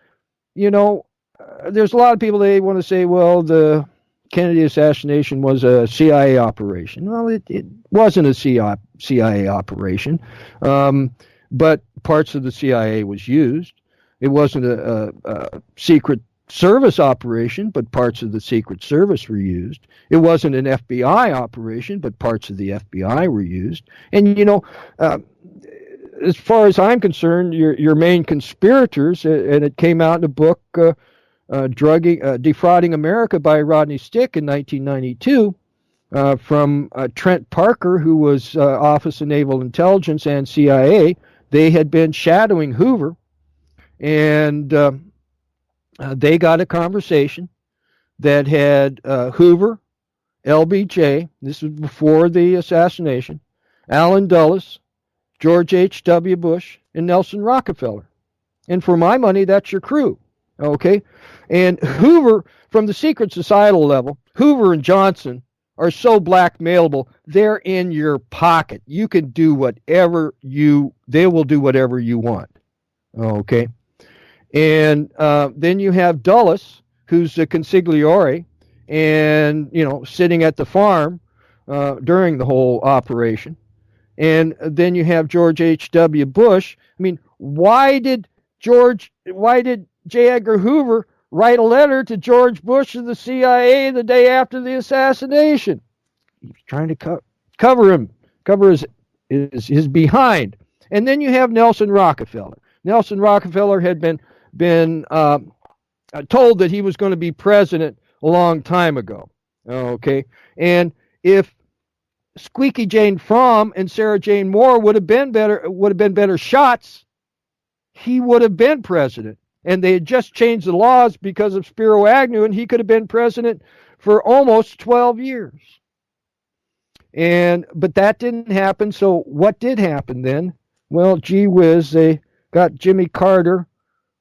there's a lot of people, they want to say, well, the Kennedy assassination was a CIA operation. Well, it wasn't a CIA operation, but parts of the CIA was used. It wasn't a secret service operation, but parts of the Secret Service were used. It wasn't an FBI operation, but parts of the FBI were used. And, as far as I'm concerned, your main conspirators, and it came out in a book, Defrauding America by Rodney Stick in 1992, from Trent Parker, who was Office of Naval Intelligence and CIA. They had been shadowing Hoover, and they got a conversation that had Hoover, LBJ, this was before the assassination, Allen Dulles, George H.W. Bush, and Nelson Rockefeller. And for my money, that's your crew, okay? And Hoover, from the secret societal level, Hoover and Johnson are so blackmailable, they're in your pocket. You can do whatever they will do whatever you want, okay? And then you have Dulles, who's a consigliere, and, sitting at the farm during the whole operation. And then you have George H.W. Bush. I mean, why did J. Edgar Hoover write a letter to George Bush of the CIA the day after the assassination? He was trying to cover his behind. And then you have Nelson Rockefeller. Nelson Rockefeller had been told that he was going to be president a long time ago. Okay, and if Squeaky Jane Fromm and Sarah Jane Moore would have been better shots, he would have been president. And they had just changed the laws because of Spiro Agnew, and he could have been president for almost 12 years. But that didn't happen. So what did happen then? Well, gee whiz, they got Jimmy Carter,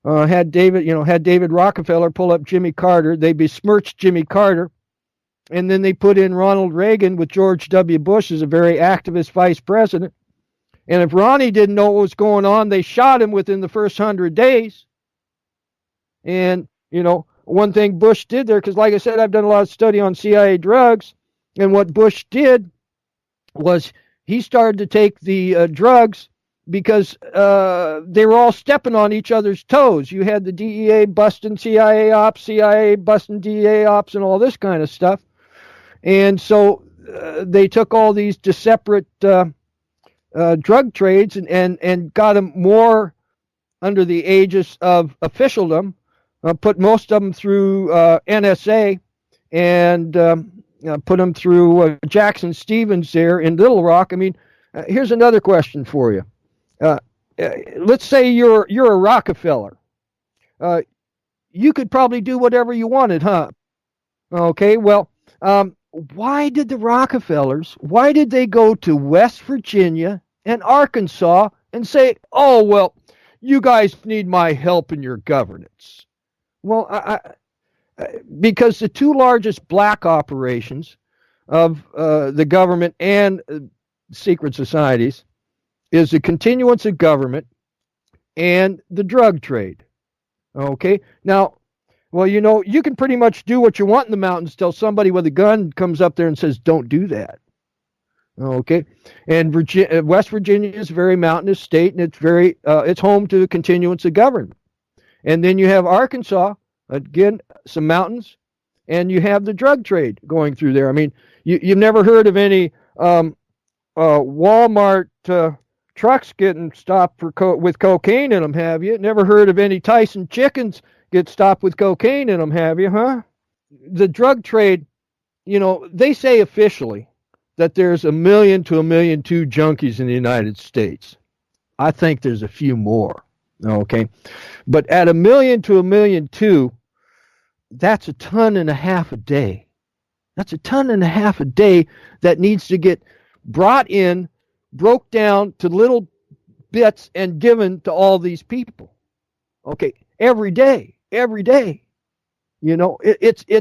had David Rockefeller pull up Jimmy Carter. They besmirched Jimmy Carter, and then they put in Ronald Reagan with George W. Bush as a very activist vice president. And if Ronnie didn't know what was going on, they shot him within the first 100 days. And, one thing Bush did there, because like I said, I've done a lot of study on CIA drugs, and what Bush did was he started to take the drugs because they were all stepping on each other's toes. You had the DEA busting CIA ops, CIA busting DEA ops, and all this kind of stuff. And so they took all these separate drug trades and got them more under the aegis of officialdom, put most of them through NSA, and put them through Jackson Stevens there in Little Rock. I mean, here's another question for you. Let's say you're a Rockefeller. You could probably do whatever you wanted, huh? Okay, well, why did the Rockefellers, why did they go to West Virginia and Arkansas and say, oh, well, you guys need my help in your governance? Well, because the two largest black operations of the government and secret societies is the continuance of government and the drug trade. Okay? Now, well, you can pretty much do what you want in the mountains till somebody with a gun comes up there and says, don't do that. Okay? And West Virginia is a very mountainous state, and it's home to the continuance of government. And then you have Arkansas, again, some mountains, and you have the drug trade going through there. I mean, you've never heard of any Walmart trucks getting stopped with cocaine in them, have you? Never heard of any Tyson chickens get stopped with cocaine in them, have you, huh? The drug trade, they say officially that there's 1 million to 1.2 million junkies in the United States. I think there's a few more, okay? But at 1 million to 1.2 million, that's 1.5 tons a day. That's 1.5 tons a day that needs to get brought in, broke down to little bits, and given to all these people. Okay, every day. It's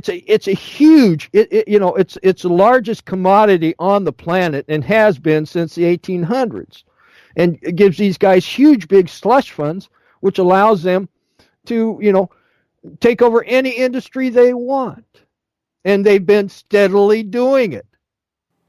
a huge. It's the largest commodity on the planet and has been since the 1800s, and it gives these guys huge, big slush funds, which allows them to take over any industry they want, and they've been steadily doing it.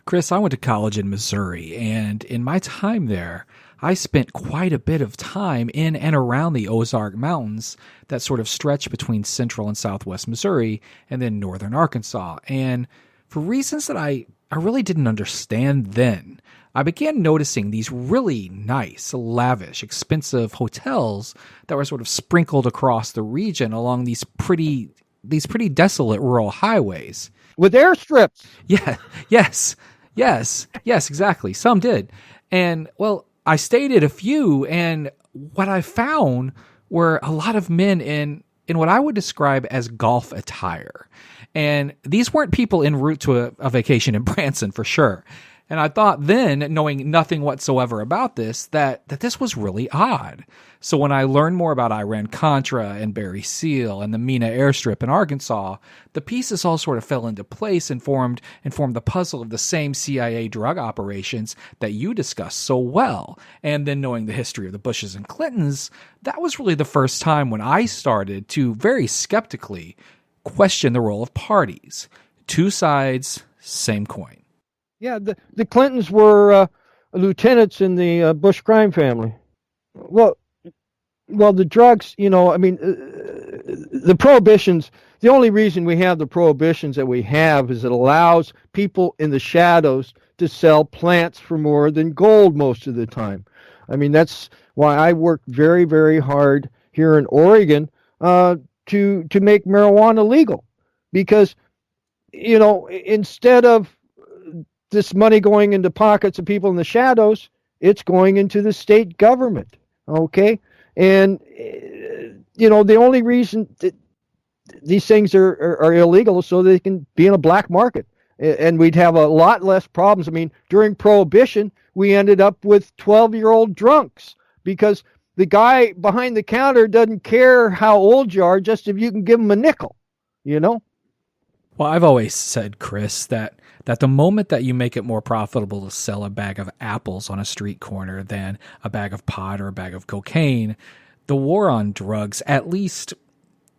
Kris, I went to college in Missouri, and in my time there, I spent quite a bit of time in and around the Ozark Mountains that sort of stretch between central and southwest Missouri and then northern Arkansas. And for reasons that I really didn't understand then, I began noticing these really nice, lavish, expensive hotels that were sort of sprinkled across the region along these pretty desolate rural highways. With airstrips. Yeah, yes, exactly. Some did. And, well, I stayed at a few, and what I found were a lot of men in in what I would describe as golf attire. And these weren't people en route to a vacation in Branson for sure. And I thought then, knowing nothing whatsoever about this, that this was really odd. So when I learned more about Iran-Contra and Barry Seal and the Mina airstrip in Arkansas, the pieces all sort of fell into place and formed the puzzle of the same CIA drug operations that you discussed so well. And then knowing the history of the Bushes and Clintons, that was really the first time when I started to very skeptically question the role of parties. Two sides, same coin. Yeah, the Clintons were lieutenants in the Bush crime family. Well, the drugs, the prohibitions, the only reason we have the prohibitions that we have is it allows people in the shadows to sell plants for more than gold most of the time. I mean, that's why I worked very, very hard here in Oregon to make marijuana legal. Because, instead of this money going into pockets of people in the shadows, it's going into the state government, okay? And, the only reason that these things are illegal is so they can be in a black market. And we'd have a lot less problems. I mean, during Prohibition, we ended up with 12-year-old drunks because the guy behind the counter doesn't care how old you are, just if you can give him a nickel, Well, I've always said, Kris, that the moment that you make it more profitable to sell a bag of apples on a street corner than a bag of pot or a bag of cocaine, the war on drugs, at least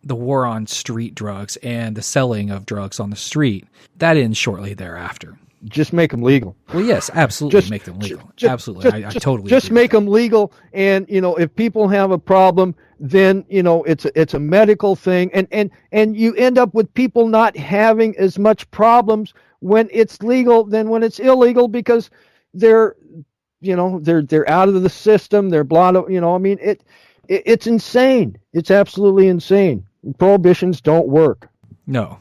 the war on street drugs and the selling of drugs on the street, that ends shortly thereafter. Just make them legal. Well, yes, absolutely make them legal. Absolutely. I totally just agree make them legal. And, if people have a problem, then, it's a medical thing. And you end up with people not having as much problems when it's legal than when it's illegal because they're out of the system. They're it's insane. It's absolutely insane. Prohibitions don't work. No,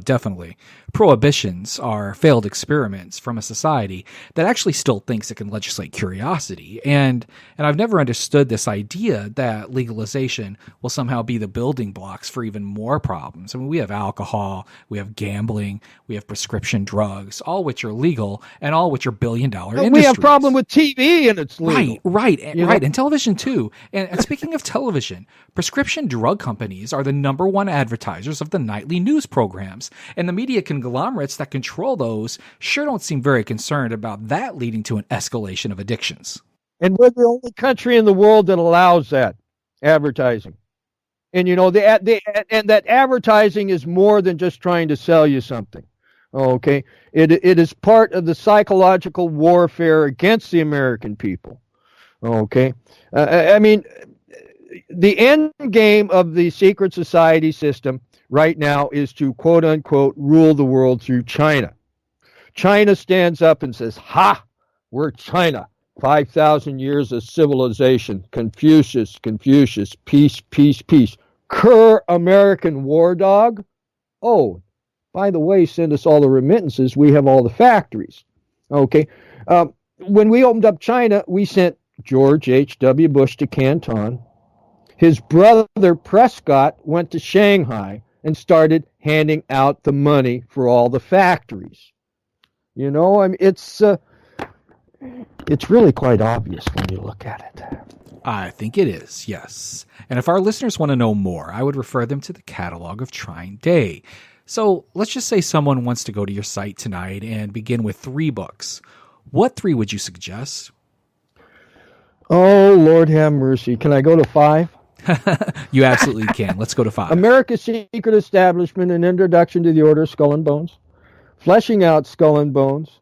definitely. Prohibitions are failed experiments from a society that actually still thinks it can legislate curiosity. And I've never understood this idea that legalization will somehow be the building blocks for even more problems. I mean, we have alcohol, we have gambling, we have prescription drugs, all which are legal and all which are billion-dollar industries. We have a problem with TV and it's legal. Right. And television too. And speaking of television, prescription drug companies are the number one advertisers of the nightly news programs. And the media conglomerates that control those sure don't seem very concerned about that leading to an escalation of addictions. And we're the only country in the world that allows that advertising. And and that advertising is more than just trying to sell you something. Okay, it is part of the psychological warfare against the American people. Okay, I mean, the end game of the secret society system right now is to, quote unquote, rule the world through China. China stands up and says, "Ha, we're China. 5,000 years of civilization. Confucius, peace, peace, peace. Cur American war dog. Oh, by the way, send us all the remittances. We have all the factories." Okay. When we opened up China, we sent George H.W. Bush to Canton. His brother Prescott went to Shanghai and started handing out the money for all the factories. I mean, it's really quite obvious when you look at it. I think it is, yes. And if our listeners want to know more, I would refer them to the catalog of TrineDay. So let's just say someone wants to go to your site tonight and begin with 3 books. What 3 would you suggest? Oh, Lord have mercy. Can I go to 5? You absolutely can. Let's go to 5. America's Secret Establishment, An Introduction to the Order of Skull and Bones. Fleshing Out Skull and Bones.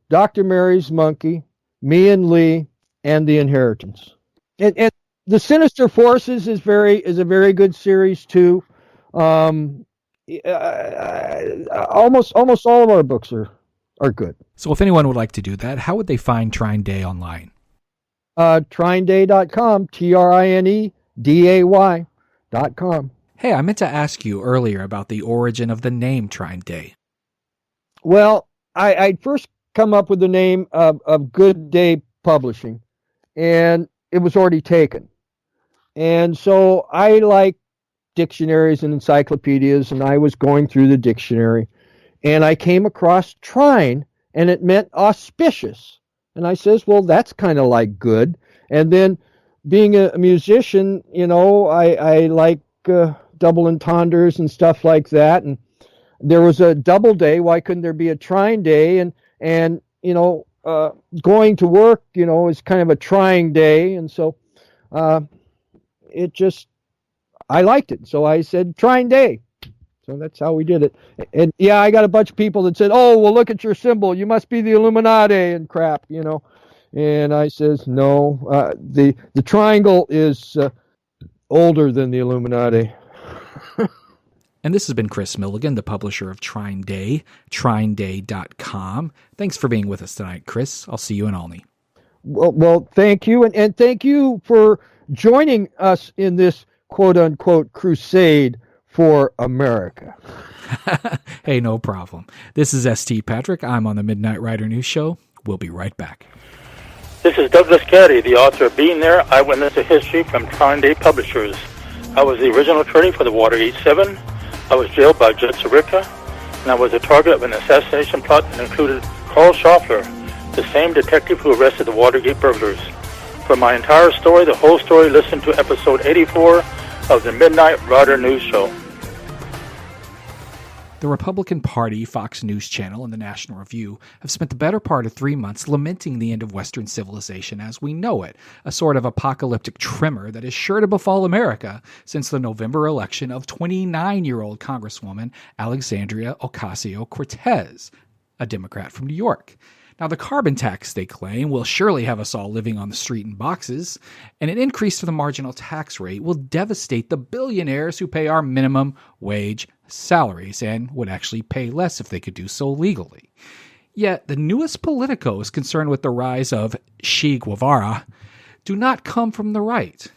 Dr. Mary's Monkey. Me and Lee. And The Inheritance. And The Sinister Forces is a very good series, too. Almost all of our books are good. So if anyone would like to do that, how would they find TrineDay online? TrineDay.com, TrineDay.com. Hey, I meant to ask you earlier about the origin of the name TrineDay. Well, I'd first come up with the name of Good Day Publishing, and it was already taken. And so I liked dictionaries and encyclopedias, and I was going through the dictionary, and I came across trine, and it meant auspicious. And I says, well, that's kind of like good. And then being a musician, I like double entendres and stuff like that. And there was a double day. Why couldn't there be a trine day? And going to work, is kind of a trying day. And so I liked it. So I said trine day. So that's how we did it. And yeah, I got a bunch of people that said, oh, well, look at your symbol. You must be the Illuminati and crap, And I says, no, the triangle is older than the Illuminati. And this has been Kris Millegan, the publisher of TrineDay, TrineDay.com. Thanks for being with us tonight, Kris. I'll see you in Olney. Well, thank you. And thank you for joining us in this quote-unquote crusade for America. Hey, no problem. This is St. Patrick. I'm on the Midnight Rider News Show. We'll be right back. This is Douglas Caddy, the author of Being There, Eyewitness to History from TrineDay Publishers. I was the original attorney for the Watergate 7. I was jailed by Judge Sirica, and I was the target of an assassination plot that included Carl Schaffler, the same detective who arrested the Watergate burglars. For my entire story, the whole story, listen to episode 84 of the Midnight Rider News Show. The Republican Party, Fox News Channel, and the National Review have spent the better part of 3 months lamenting the end of Western civilization as we know it, a sort of apocalyptic tremor that is sure to befall America since the November election of 29-year-old Congresswoman Alexandria Ocasio-Cortez, a Democrat from New York. Now, the carbon tax, they claim, will surely have us all living on the street in boxes, and an increase to the marginal tax rate will devastate the billionaires who pay our minimum wage salaries and would actually pay less if they could do so legally. Yet, the newest politicos concerned with the rise of Che Guevara do not come from the right.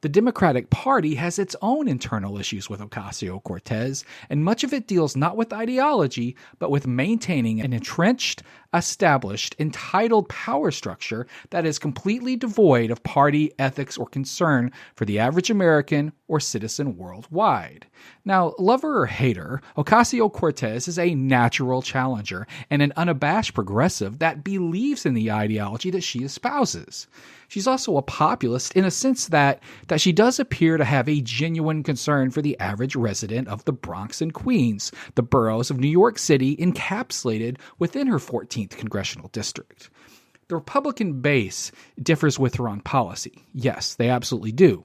The Democratic Party has its own internal issues with Ocasio-Cortez, and much of it deals not with ideology, but with maintaining an entrenched, established, entitled power structure that is completely devoid of party ethics or concern for the average American or citizen worldwide. Now, lover or hater, Ocasio-Cortez is a natural challenger and an unabashed progressive that believes in the ideology that she espouses. She's also a populist in a sense that she does appear to have a genuine concern for the average resident of the Bronx and Queens, the boroughs of New York City encapsulated within her 14th congressional district. The Republican base differs with her on policy. Yes, they absolutely do.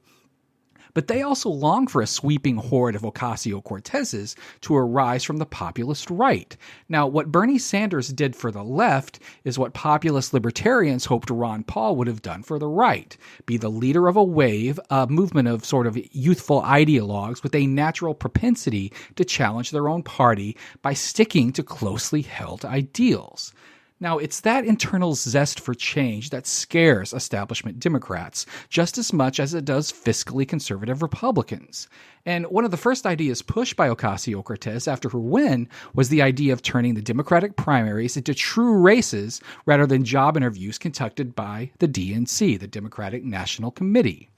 But they also long for a sweeping horde of Ocasio-Cortezes to arise from the populist right. Now, what Bernie Sanders did for the left is what populist libertarians hoped Ron Paul would have done for the right. Be the leader of a wave, a movement of sort of youthful ideologues with a natural propensity to challenge their own party by sticking to closely held ideals. Now, it's that internal zest for change that scares establishment Democrats just as much as it does fiscally conservative Republicans. And one of the first ideas pushed by Ocasio-Cortez after her win was the idea of turning the Democratic primaries into true races rather than job interviews conducted by the DNC, the Democratic National Committee.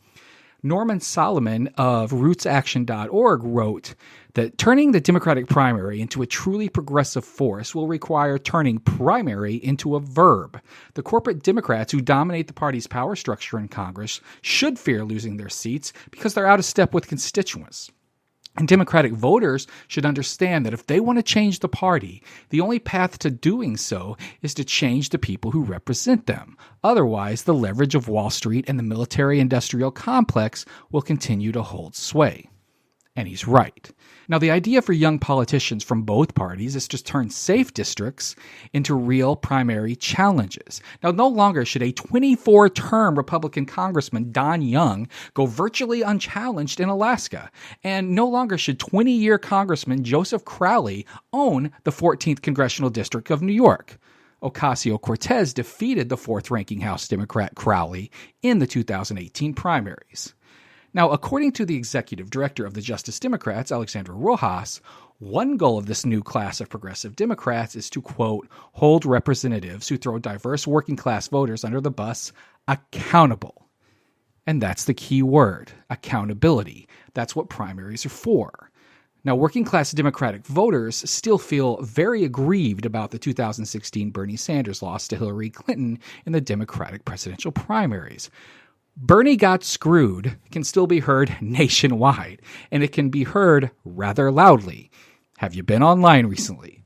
Norman Solomon of RootsAction.org wrote that turning the Democratic primary into a truly progressive force will require turning primary into a verb. The corporate Democrats who dominate the party's power structure in Congress should fear losing their seats because they're out of step with constituents. And Democratic voters should understand that if they want to change the party, the only path to doing so is to change the people who represent them. Otherwise, the leverage of Wall Street and the military-industrial complex will continue to hold sway. And he's right. Now, the idea for young politicians from both parties is to turn safe districts into real primary challenges. Now, no longer should a 24-term Republican Congressman, Don Young, go virtually unchallenged in Alaska. And no longer should 20-year Congressman Joseph Crowley own the 14th Congressional District of New York. Ocasio-Cortez defeated the fourth-ranking House Democrat Crowley in the 2018 primaries. Now, according to the executive director of the Justice Democrats, Alexandra Rojas, one goal of this new class of progressive Democrats is to, quote, hold representatives who throw diverse working-class voters under the bus accountable, And that's the key word, accountability. That's what primaries are for. Now, working-class Democratic voters still feel very aggrieved about the 2016 Bernie Sanders loss to Hillary Clinton in the Democratic presidential primaries. Bernie got screwed can still be heard nationwide, and it can be heard rather loudly. Have you been online recently?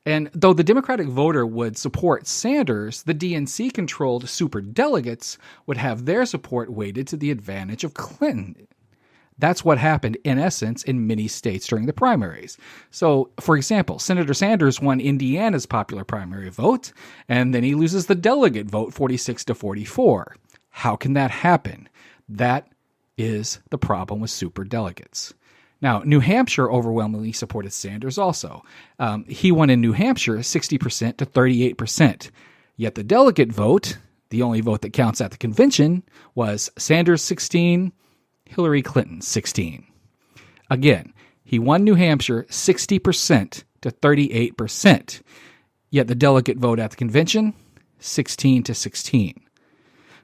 And though the Democratic voter would support Sanders, the DNC-controlled superdelegates would have their support weighted to the advantage of Clinton. That's what happened, in essence, in many states during the primaries. So, for example, Senator Sanders won Indiana's popular primary vote, and then he loses the delegate vote 46-44. How can that happen? That is the problem with superdelegates. Now, New Hampshire overwhelmingly supported Sanders also. He won in New Hampshire 60% to 38%. Yet the delegate vote, the only vote that counts at the convention, was Sanders 16, Hillary Clinton 16. Again, he won New Hampshire 60% to 38%. Yet the delegate vote at the convention, 16 to 16.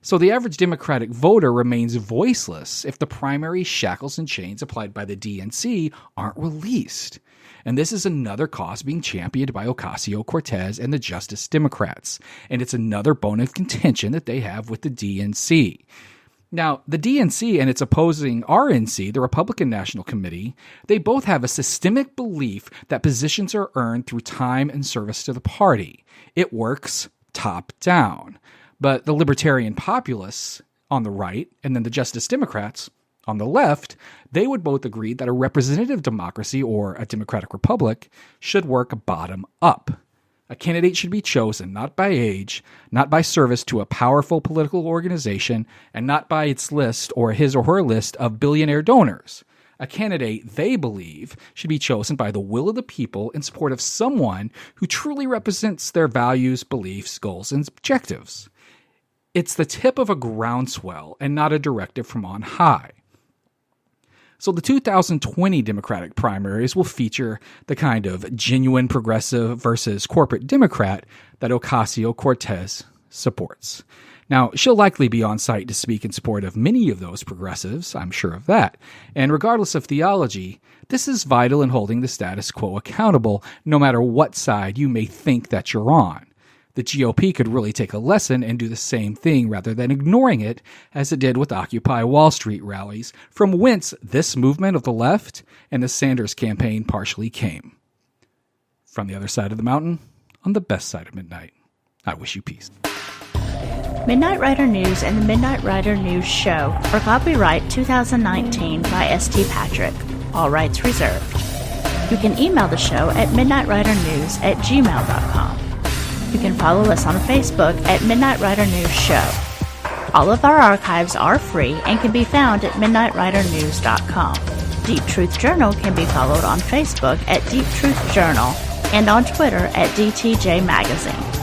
So the average Democratic voter remains voiceless if the primary shackles and chains applied by the DNC aren't released. And this is another cause being championed by Ocasio-Cortez and the Justice Democrats. And it's another bone of contention that they have with the DNC. Now, the DNC and its opposing RNC, the Republican National Committee, they both have a systemic belief that positions are earned through time and service to the party. It works top down. But the Libertarian Populists on the right and then the Justice Democrats on the left, they would both agree that a representative democracy or a democratic republic should work bottom up. A candidate should be chosen not by age, not by service to a powerful political organization, and not by its list or his or her list of billionaire donors. A candidate, they believe, should be chosen by the will of the people in support of someone who truly represents their values, beliefs, goals, and objectives. It's the tip of a groundswell and not a directive from on high. So the 2020 Democratic primaries will feature the kind of genuine progressive versus corporate Democrat that Ocasio-Cortez supports. Now, she'll likely be on site to speak in support of many of those progressives, I'm sure of that. And regardless of theology, this is vital in holding the status quo accountable, no matter what side you may think that you're on. The GOP could really take a lesson and do the same thing rather than ignoring it, as it did with Occupy Wall Street rallies, from whence this movement of the left and the Sanders campaign partially came. From the other side of the mountain, on the best side of midnight, I wish you peace. Midnight Rider News and the Midnight Rider News Show are copyright 2019 by St. Patrick. All rights reserved. You can email the show at midnightridernews@gmail.com. You can follow us on Facebook at Midnight Rider News Show. All of our archives are free and can be found at midnightridernews.com. Deep Truth Journal can be followed on Facebook at Deep Truth Journal and on Twitter at DTJ Magazine.